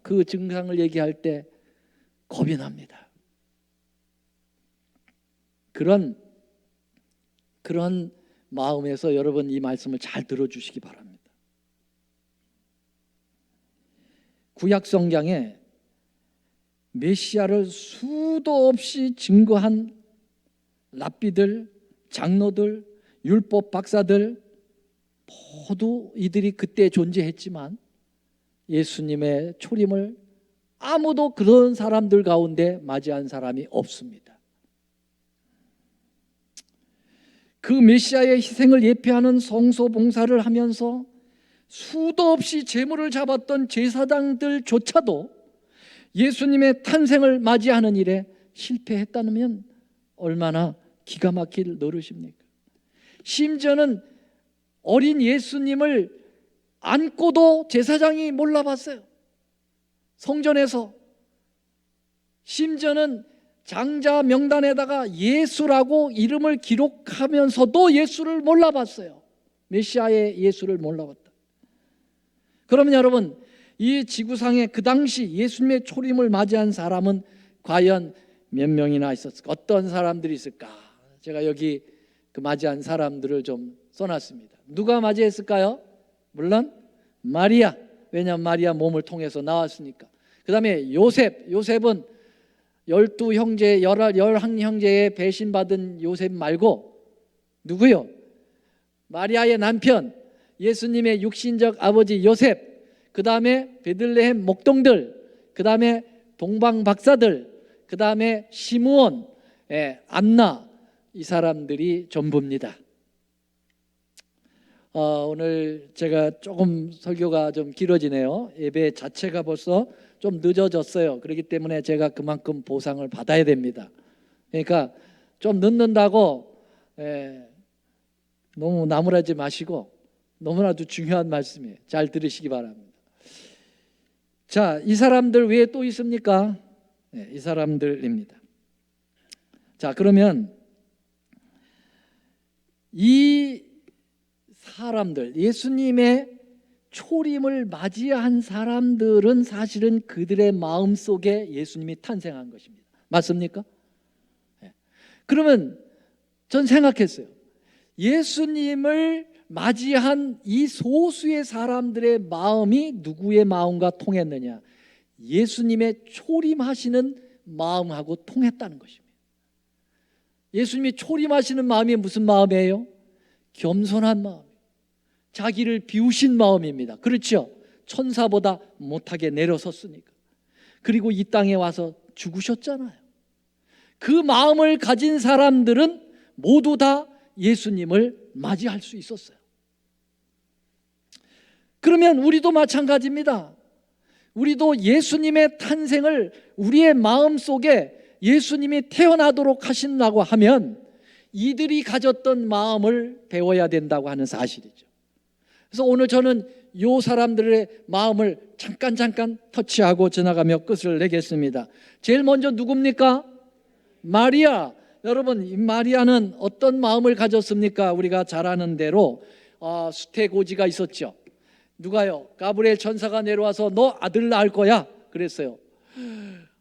그 증상을 얘기할 때 겁이 납니다. 그런 마음에서 여러분 이 말씀을 잘 들어주시기 바랍니다. 구약 성경에 메시아를 수도 없이 증거한 랍비들, 장로들, 율법 박사들 모두 이들이 그때 존재했지만 예수님의 초림을 아무도 그런 사람들 가운데 맞이한 사람이 없습니다. 그 메시아의 희생을 예표하는 성소 봉사를 하면서 수도 없이 제물을 잡았던 제사장들조차도 예수님의 탄생을 맞이하는 일에 실패했다면 얼마나 기가 막힐 노릇입니까? 심지어는 어린 예수님을 안고도 제사장이 몰라봤어요. 성전에서. 심지어는 장자 명단에다가 예수라고 이름을 기록하면서도 예수를 몰라봤어요. 메시아의 예수를 몰라봤다. 그러면 여러분, 이 지구상에 그 당시 예수님의 초림을 맞이한 사람은 과연 몇 명이나 있었을까? 어떤 사람들이 있을까? 제가 여기 그 맞이한 사람들을 좀 써놨습니다. 누가 맞이했을까요? 물론 마리아. 왜냐하면 마리아 몸을 통해서 나왔으니까. 그 다음에 요셉은 12 형제, 11 형제의 배신받은 요셉 말고 누구요? 마리아의 남편, 예수님의 육신적 아버지 요셉, 그 다음에 베들레헴 목동들, 그 다음에 동방 박사들, 그 다음에 시므온, 안나, 이 사람들이 전부입니다. 오늘 제가 조금 설교가 좀 길어지네요. 예배 자체가 벌써 좀 늦어졌어요. 그렇기 때문에 제가 그만큼 보상을 받아야 됩니다. 그러니까 좀 늦는다고 너무 나무라지 마시고, 너무나도 중요한 말씀이에요. 잘 들으시기 바랍니다. 자, 이 사람들 외에 또 있습니까? 이 사람들입니다. 자, 그러면 이 사람들, 예수님의 초림을 맞이한 사람들은 사실은 그들의 마음속에 예수님이 탄생한 것입니다. 맞습니까? 그러면 전 생각했어요. 예수님을 맞이한 이 소수의 사람들의 마음이 누구의 마음과 통했느냐? 예수님의 초림하시는 마음하고 통했다는 것입니다. 예수님이 초림하시는 마음이 무슨 마음이에요? 겸손한 마음, 자기를 비우신 마음입니다. 그렇죠? 천사보다 못하게 내려섰으니까. 그리고 이 땅에 와서 죽으셨잖아요. 그 마음을 가진 사람들은 모두 다 예수님을 맞이할 수 있었어요. 그러면 우리도 마찬가지입니다. 우리도 예수님의 탄생을 우리의 마음속에 예수님이 태어나도록 하신다고 하면 이들이 가졌던 마음을 배워야 된다고 하는 사실이죠. 그래서 오늘 저는 이 사람들의 마음을 잠깐 터치하고 지나가며 끝을 내겠습니다. 제일 먼저 누굽니까? 마리아. 여러분, 이 마리아는 어떤 마음을 가졌습니까? 우리가 잘 아는 대로 수태고지가 있었죠. 누가요? 가브리엘 천사가 내려와서 너 아들 낳을 거야 그랬어요.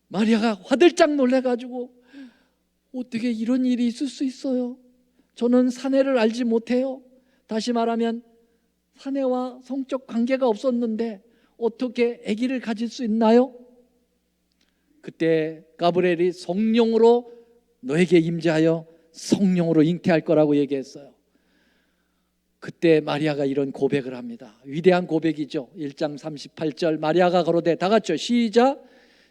마리아가 화들짝 놀래가지고 어떻게 이런 일이 있을 수 있어요? 저는 사내를 알지 못해요. 다시 말하면 사내와 성적 관계가 없었는데 어떻게 아기를 가질 수 있나요? 그때 가브리엘이 성령으로 너에게 임재하여 성령으로 잉태할 거라고 얘기했어요. 그때 마리아가 이런 고백을 합니다. 위대한 고백이죠. 1장 38절 마리아가 가로되, 다 같이요, 시작.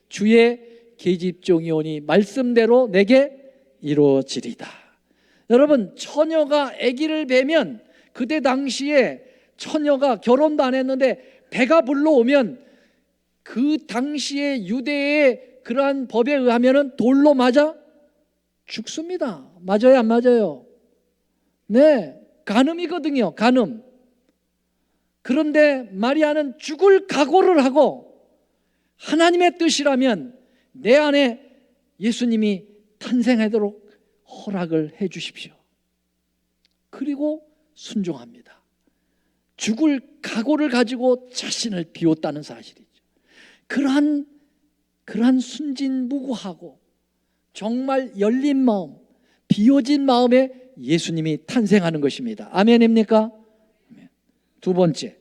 주의 계집종이 오니 말씀대로 내게 이루어지리다. 여러분, 처녀가 아기를 베면 그때 당시에 처녀가 결혼도 안 했는데 배가 불러오면 그 당시에 유대의 그러한 법에 의하면 돌로 맞아 죽습니다. 맞아요, 안 맞아요? 네, 간음이거든요. 간음. 그런데 마리아는 죽을 각오를 하고 하나님의 뜻이라면 내 안에 예수님이 탄생하도록 허락을 해 주십시오. 그리고 순종합니다. 죽을 각오를 가지고 자신을 비웠다는 사실이죠. 그러한 순진무구하고 정말 열린 마음, 비워진 마음에 예수님이 탄생하는 것입니다. 아멘입니까? 두 번째,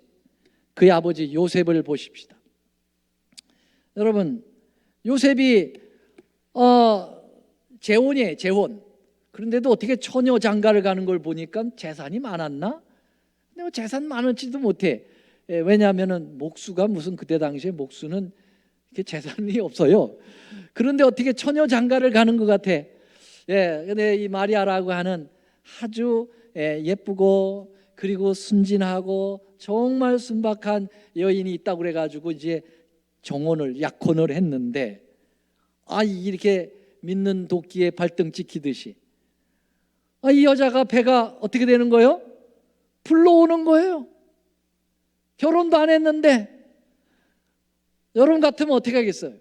그의 아버지 요셉을 보십시다. 여러분, 요셉이 재혼이에요, 재혼. 그런데도 어떻게 처녀 장가를 가는 걸 보니까 재산이 많았나? 근데 뭐 재산 많을지도 못해. 왜냐하면은 목수가 무슨 그때 당시에 목수는 이렇게 재산이 없어요. 그런데 어떻게 처녀 장가를 가는 것 같아. 근데 이 마리아라고 하는 아주 예쁘고 그리고 순진하고 정말 순박한 여인이 있다고 그래가지고 이제 약혼을 했는데, 이렇게 믿는 도끼에 발등 찍히듯이 이 여자가 배가 어떻게 되는 거예요? 불러오는 거예요. 결혼도 안 했는데. 여러분 같으면 어떻게 하겠어요?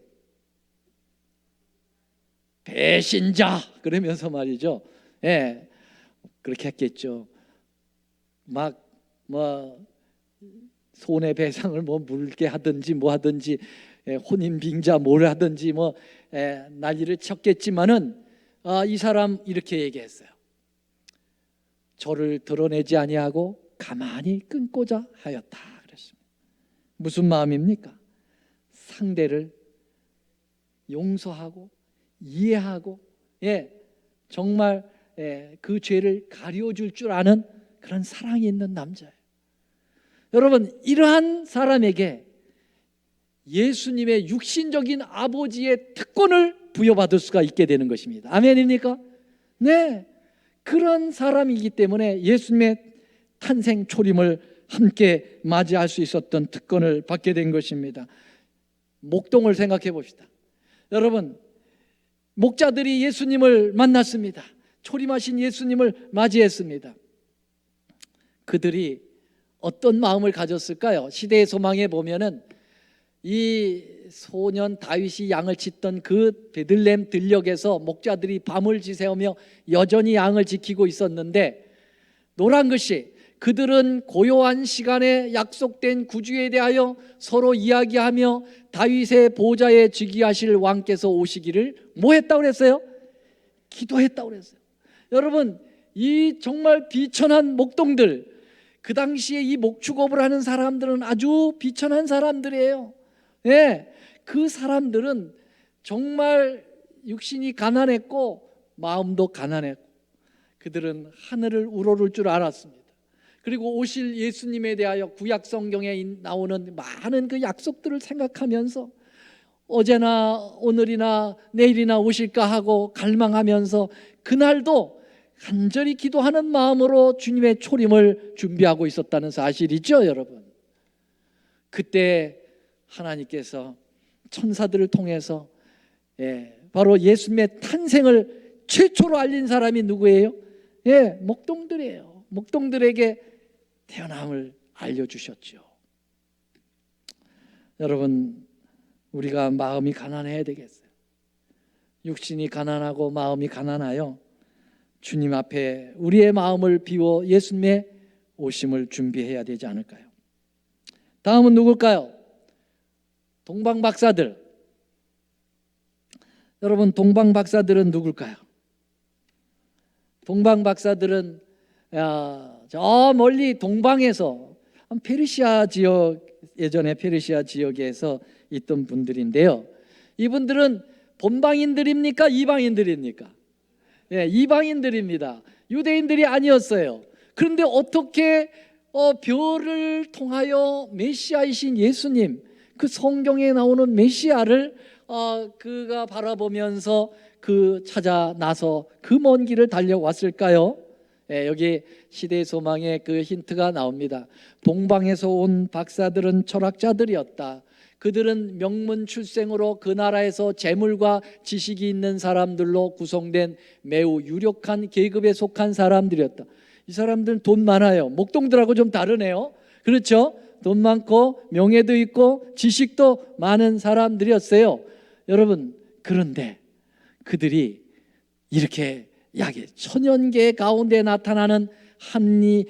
배신자 그러면서 말이죠. 그렇게 했겠죠. 막 손해배상을 물게 하든지 뭐 하든지, 혼인빙자 뭘 하든지 난리를 쳤겠지만은 이 사람 이렇게 얘기했어요. 저를 드러내지 아니하고 가만히 끊고자 하였다 그랬습니다. 무슨 마음입니까? 상대를 용서하고 이해하고 정말 그 죄를 가려줄 줄 아는 그런 사랑이 있는 남자예요. 여러분, 이러한 사람에게 예수님의 육신적인 아버지의 특권을 부여받을 수가 있게 되는 것입니다. 아멘입니까? 네, 그런 사람이기 때문에 예수님의 탄생 초림을 함께 맞이할 수 있었던 특권을 받게 된 것입니다. 목동을 생각해 봅시다. 여러분, 목자들이 예수님을 만났습니다. 초림하신 예수님을 맞이했습니다. 그들이 어떤 마음을 가졌을까요? 시대의 소망에 보면은 이 소년 다윗이 양을 짖던 그 베들레헴 들녘에서 목자들이 밤을 지새우며 여전히 양을 지키고 있었는데, 노란 글씨, 그들은 고요한 시간에 약속된 구주에 대하여 서로 이야기하며 다윗의 보좌에 즉위하실 왕께서 오시기를 뭐 했다고 그랬어요? 기도했다고 그랬어요. 여러분, 이 정말 비천한 목동들, 그 당시에 이 목축업을 하는 사람들은 아주 비천한 사람들이에요. 그 사람들은 정말 육신이 가난했고 마음도 가난했고, 그들은 하늘을 우러를 줄 알았습니다. 그리고 오실 예수님에 대하여 구약 성경에 나오는 많은 그 약속들을 생각하면서 어제나 오늘이나 내일이나 오실까 하고 갈망하면서 그날도 간절히 기도하는 마음으로 주님의 초림을 준비하고 있었다는 사실이죠, 여러분. 그때 하나님께서 천사들을 통해서 바로 예수님의 탄생을 최초로 알린 사람이 누구예요? 목동들이에요. 목동들에게 태어남을 알려주셨죠. 여러분, 우리가 마음이 가난해야 되겠어요. 육신이 가난하고 마음이 가난하여 주님 앞에 우리의 마음을 비워 예수님의 오심을 준비해야 되지 않을까요? 다음은 누굴까요? 동방박사들. 여러분, 동방박사들은 누굴까요? 동방박사들은 저 멀리 동방에서 페르시아 지역, 예전에 페르시아 지역에서 있던 분들인데요, 이분들은 본방인들입니까? 이방인들입니까? 이방인들입니다. 유대인들이 아니었어요. 그런데 어떻게 별을 통하여 메시아이신 예수님, 그 성경에 나오는 메시아를 그가 바라보면서 찾아 나서 그 먼 길을 달려왔을까요? 여기 시대의 소망의 그 힌트가 나옵니다. 동방에서 온 박사들은 철학자들이었다. 그들은 명문 출생으로 그 나라에서 재물과 지식이 있는 사람들로 구성된 매우 유력한 계급에 속한 사람들이었다. 이 사람들은 돈 많아요. 목동들하고 좀 다르네요. 그렇죠? 돈 많고 명예도 있고 지식도 많은 사람들이었어요. 여러분, 그런데 그들이 이렇게 약의 천연계 가운데 나타나는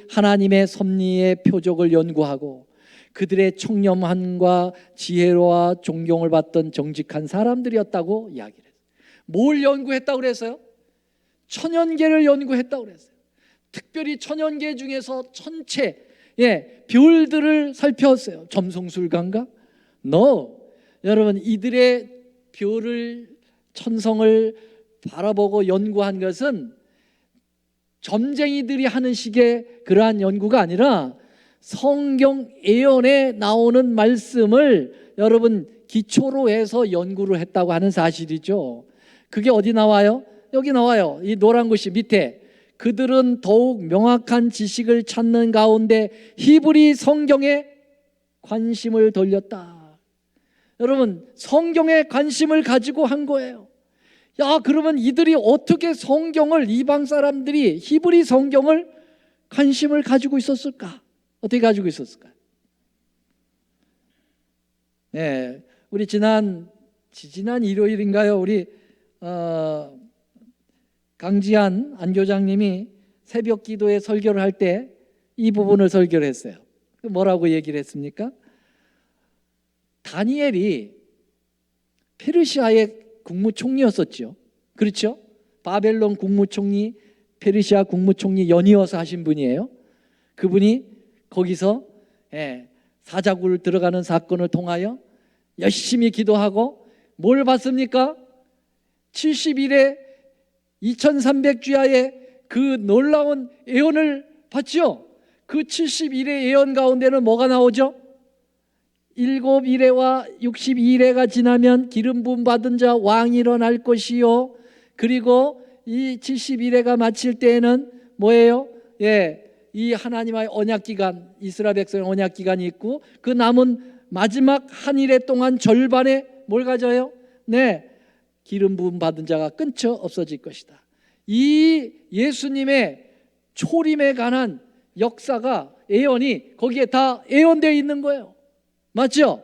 하나님의 섭리의 표적을 연구하고 그들의 청렴함과 지혜와 존경을 받던 정직한 사람들이었다고 이야기를 했어요. 뭘 연구했다고 그랬어요? 천연계를 연구했다고 그랬어요. 특별히 천연계 중에서 전체 별들을 살펴봤어요. 점성술가인가? 여러분, 이들의 별을, 천성을 바라보고 연구한 것은 점쟁이들이 하는 식의 그러한 연구가 아니라 성경 예언에 나오는 말씀을 여러분 기초로 해서 연구를 했다고 하는 사실이죠. 그게 어디 나와요? 여기 나와요. 이 노란 글씨 밑에, 그들은 더욱 명확한 지식을 찾는 가운데 히브리 성경에 관심을 돌렸다. 여러분, 성경에 관심을 가지고 한 거예요. 그러면 이들이 어떻게 성경을, 이방 사람들이 히브리 성경을 관심을 가지고 있었을까? 어떻게 가지고 있었을까? 우리 지난 일요일인가요? 우리 강지한 안교장님이 새벽 기도에 설교를 할 때 이 부분을 설교를 했어요. 뭐라고 얘기를 했습니까? 다니엘이 페르시아의 국무총리였었죠. 그렇죠? 바벨론 국무총리, 페르시아 국무총리 연이어서 하신 분이에요. 그분이 거기서 사자굴 들어가는 사건을 통하여 열심히 기도하고 뭘 봤습니까? 70일에 2300주야의 그 놀라운 예언을 봤죠. 그 70일의 예언 가운데는 뭐가 나오죠? 7일에와 62일에가 지나면 기름 부음 받은 자 왕이 일어날 것이요, 그리고 이 70일에가 마칠 때에는 뭐예요? 이 하나님과의 언약기간, 이스라엘 백성의 언약기간이 있고, 그 남은 마지막 한 일해 동안 절반에 뭘 가져요? 기름 부음 받은 자가 끊쳐 없어질 것이다. 이 예수님의 초림에 관한 역사가, 예언이 거기에 다 예언되어 있는 거예요. 맞죠?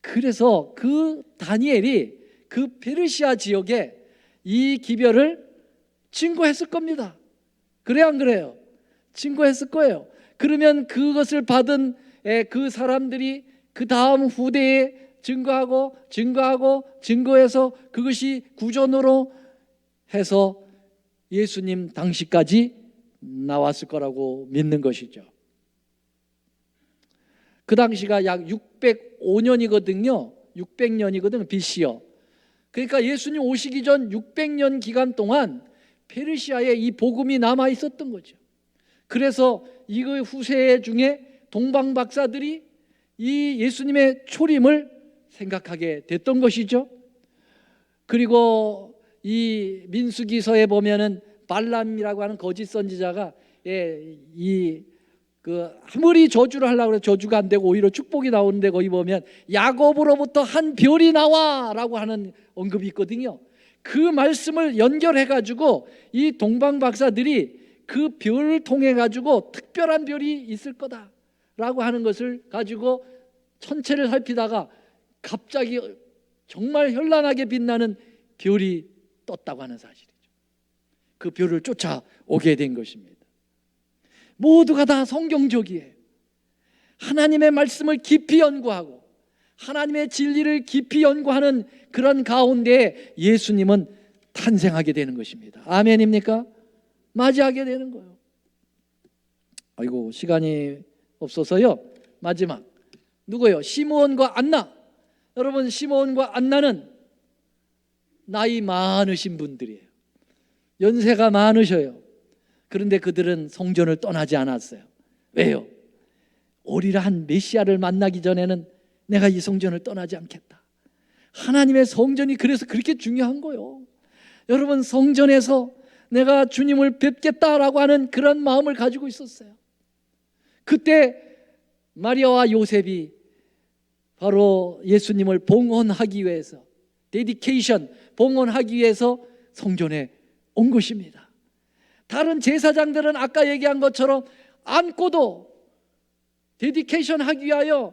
그래서 그 다니엘이 그 페르시아 지역에 이 기별을 증거했을 겁니다. 그래 안 그래요? 증거했을 거예요. 그러면 그것을 받은 그 사람들이 그 다음 후대에 증거해서 그것이 구전으로 해서 예수님 당시까지 나왔을 거라고 믿는 것이죠. 그 당시가 약 605년이거든요. 600년이거든요. BC요. 그러니까 예수님 오시기 전 600년 기간 동안 페르시아에 이 복음이 남아 있었던 거죠. 그래서 이거 후세 중에 동방 박사들이 이 예수님의 초림을 생각하게 됐던 것이죠. 그리고 이 민수기서에 보면은 발람이라고 하는 거짓 선지자가 아무리 저주를 하려고 해서 저주가 안 되고 오히려 축복이 나오는데, 거기 보면 야곱으로부터 한 별이 나와라고 하는 언급이 있거든요. 그 말씀을 연결해 가지고 이 동방 박사들이 그 별을 통해 가지고 특별한 별이 있을 거다라고 하는 것을 가지고 천체를 살피다가 갑자기 정말 현란하게 빛나는 별이 떴다고 하는 사실이죠. 그 별을 쫓아오게 된 것입니다. 모두가 다 성경적이에요. 하나님의 말씀을 깊이 연구하고 하나님의 진리를 깊이 연구하는 그런 가운데 예수님은 탄생하게 되는 것입니다. 아멘입니까? 맞이하게 되는 거예요. 아이고, 시간이 없어서요. 마지막 누구예요? 시므온과 안나. 여러분, 시므온과 안나는 나이 많으신 분들이에요. 연세가 많으셔요. 그런데 그들은 성전을 떠나지 않았어요. 왜요? 오리라한 메시아를 만나기 전에는 내가 이 성전을 떠나지 않겠다. 하나님의 성전이 그래서 그렇게 중요한 거예요. 여러분, 성전에서 내가 주님을 뵙겠다라고 하는 그런 마음을 가지고 있었어요. 그때 마리아와 요셉이 바로 예수님을 봉헌하기 위해서, 데디케이션, 봉헌하기 위해서 성전에 온 것입니다. 다른 제사장들은 아까 얘기한 것처럼 안고도, 데디케이션 하기 위하여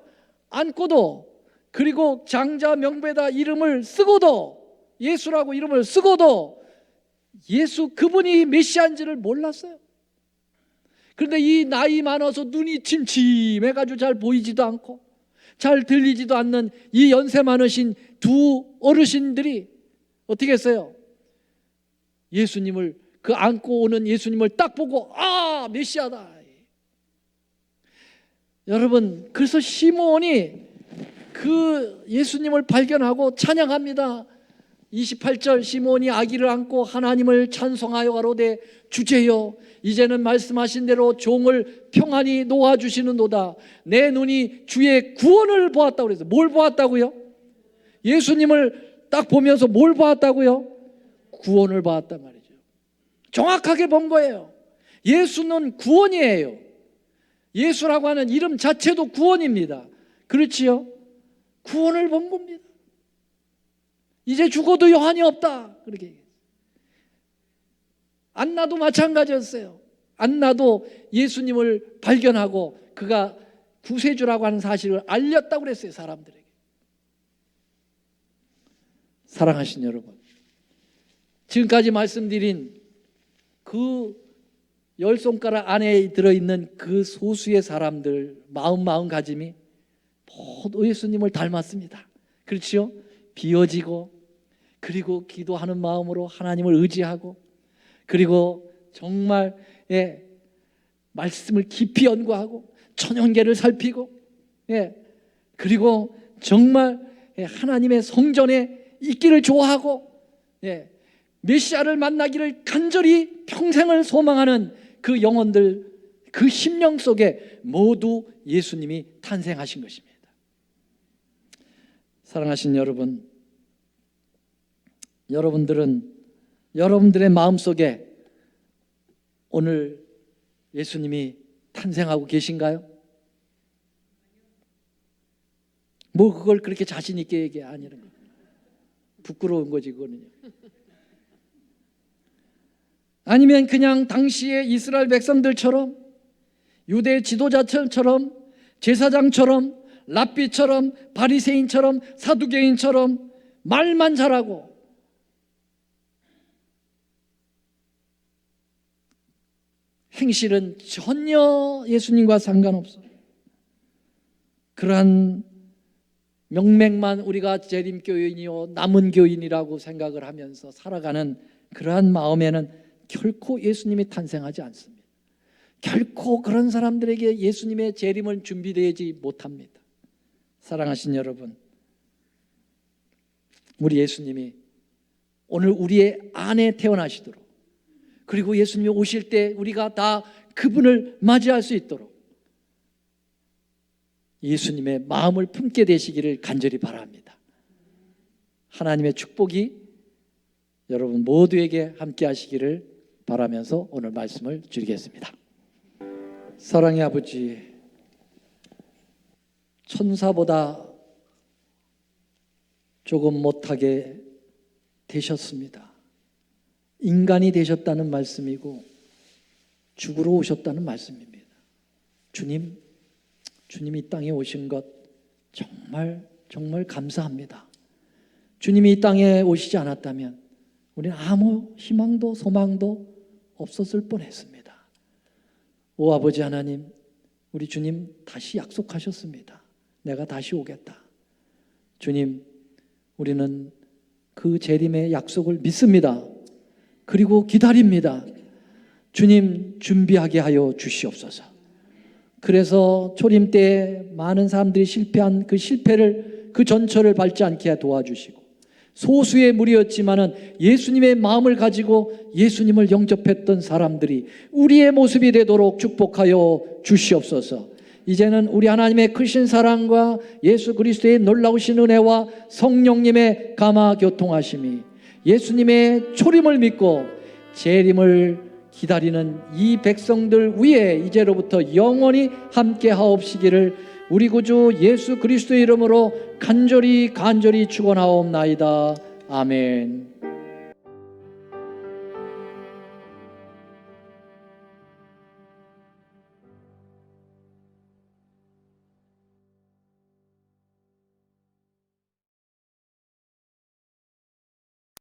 안고도, 그리고 장자 명배다 이름을 쓰고도, 예수라고 이름을 쓰고도 예수 그분이 메시아인지를 몰랐어요. 그런데 이 나이 많아서 눈이 침침해가지고 잘 보이지도 않고 잘 들리지도 않는 이 연세 많으신 두 어르신들이 어떻게 했어요? 예수님을, 그 안고 오는 예수님을 딱 보고 메시아다. 여러분, 그래서 시므온이 그 예수님을 발견하고 찬양합니다. 28절, 시므온이 아기를 안고 하나님을 찬송하여 가로되 주제여 이제는 말씀하신 대로 종을 평안히 놓아주시는도다. 내 눈이 주의 구원을 보았다고 그래서, 뭘 보았다고요? 예수님을 딱 보면서 뭘 보았다고요? 구원을 보았단 말이죠. 정확하게 본 거예요. 예수는 구원이에요. 예수라고 하는 이름 자체도 구원입니다. 그렇지요? 구원을 본 겁니다. 이제 죽어도 여한이 없다, 그렇게 얘기했어요. 안나도 마찬가지였어요. 안나도 예수님을 발견하고 그가 구세주라고 하는 사실을 알렸다고 그랬어요, 사람들에게. 사랑하신 여러분, 지금까지 말씀드린 그 10손가락 안에 들어있는 그 소수의 사람들 마음가짐이 모두 예수님을 닮았습니다. 그렇지요? 비워지고, 그리고 기도하는 마음으로 하나님을 의지하고, 그리고 정말 말씀을 깊이 연구하고 천연계를 살피고, 그리고 정말 하나님의 성전에 있기를 좋아하고 메시아를 만나기를 간절히 평생을 소망하는 그 영혼들, 그 심령 속에 모두 예수님이 탄생하신 것입니다. 사랑하신 여러분, 여러분들은 여러분들의 마음속에 오늘 예수님이 탄생하고 계신가요? 뭐 그걸 그렇게 자신 있게 얘기 아니라는 거예요. 부끄러운 거지 그거는요. 아니면 그냥 당시의 이스라엘 백성들처럼, 유대 지도자처럼, 제사장처럼, 랍비처럼, 바리새인처럼, 사두개인처럼 말만 잘하고 행실은 전혀 예수님과 상관없어요. 그러한 명맥만 우리가 재림교인이요 남은 교인이라고 생각을 하면서 살아가는 그러한 마음에는 결코 예수님이 탄생하지 않습니다. 결코 그런 사람들에게 예수님의 재림은 준비되지 못합니다. 사랑하신 여러분, 우리 예수님이 오늘 우리의 안에 태어나시도록, 그리고 예수님이 오실 때 우리가 다 그분을 맞이할 수 있도록 예수님의 마음을 품게 되시기를 간절히 바랍니다. 하나님의 축복이 여러분 모두에게 함께 하시기를 바라면서 오늘 말씀을 드리겠습니다. 사랑의 아버지, 천사보다 조금 못하게 되셨습니다. 인간이 되셨다는 말씀이고 죽으러 오셨다는 말씀입니다. 주님이 이 땅에 오신 것 정말 감사합니다. 주님이 이 땅에 오시지 않았다면 우리는 아무 희망도 소망도 없었을 뻔했습니다. 오 아버지 하나님, 우리 주님 다시 약속하셨습니다. 내가 다시 오겠다. 주님, 우리는 그 재림의 약속을 믿습니다. 그리고 기다립니다. 주님, 준비하게 하여 주시옵소서. 그래서 초림 때 많은 사람들이 실패한 그 실패를, 그 전철을 밟지 않게 도와주시고, 소수의 무리였지만은 예수님의 마음을 가지고 예수님을 영접했던 사람들이 우리의 모습이 되도록 축복하여 주시옵소서. 이제는 우리 하나님의 크신 사랑과 예수 그리스도의 놀라우신 은혜와 성령님의 감화 교통하심이, 예수님의 초림을 믿고 재림을 기다리는 이 백성들 위에 이제로부터 영원히 함께 하옵시기를 우리 구주 예수 그리스도의 이름으로 간절히 축원하옵나이다. 아멘.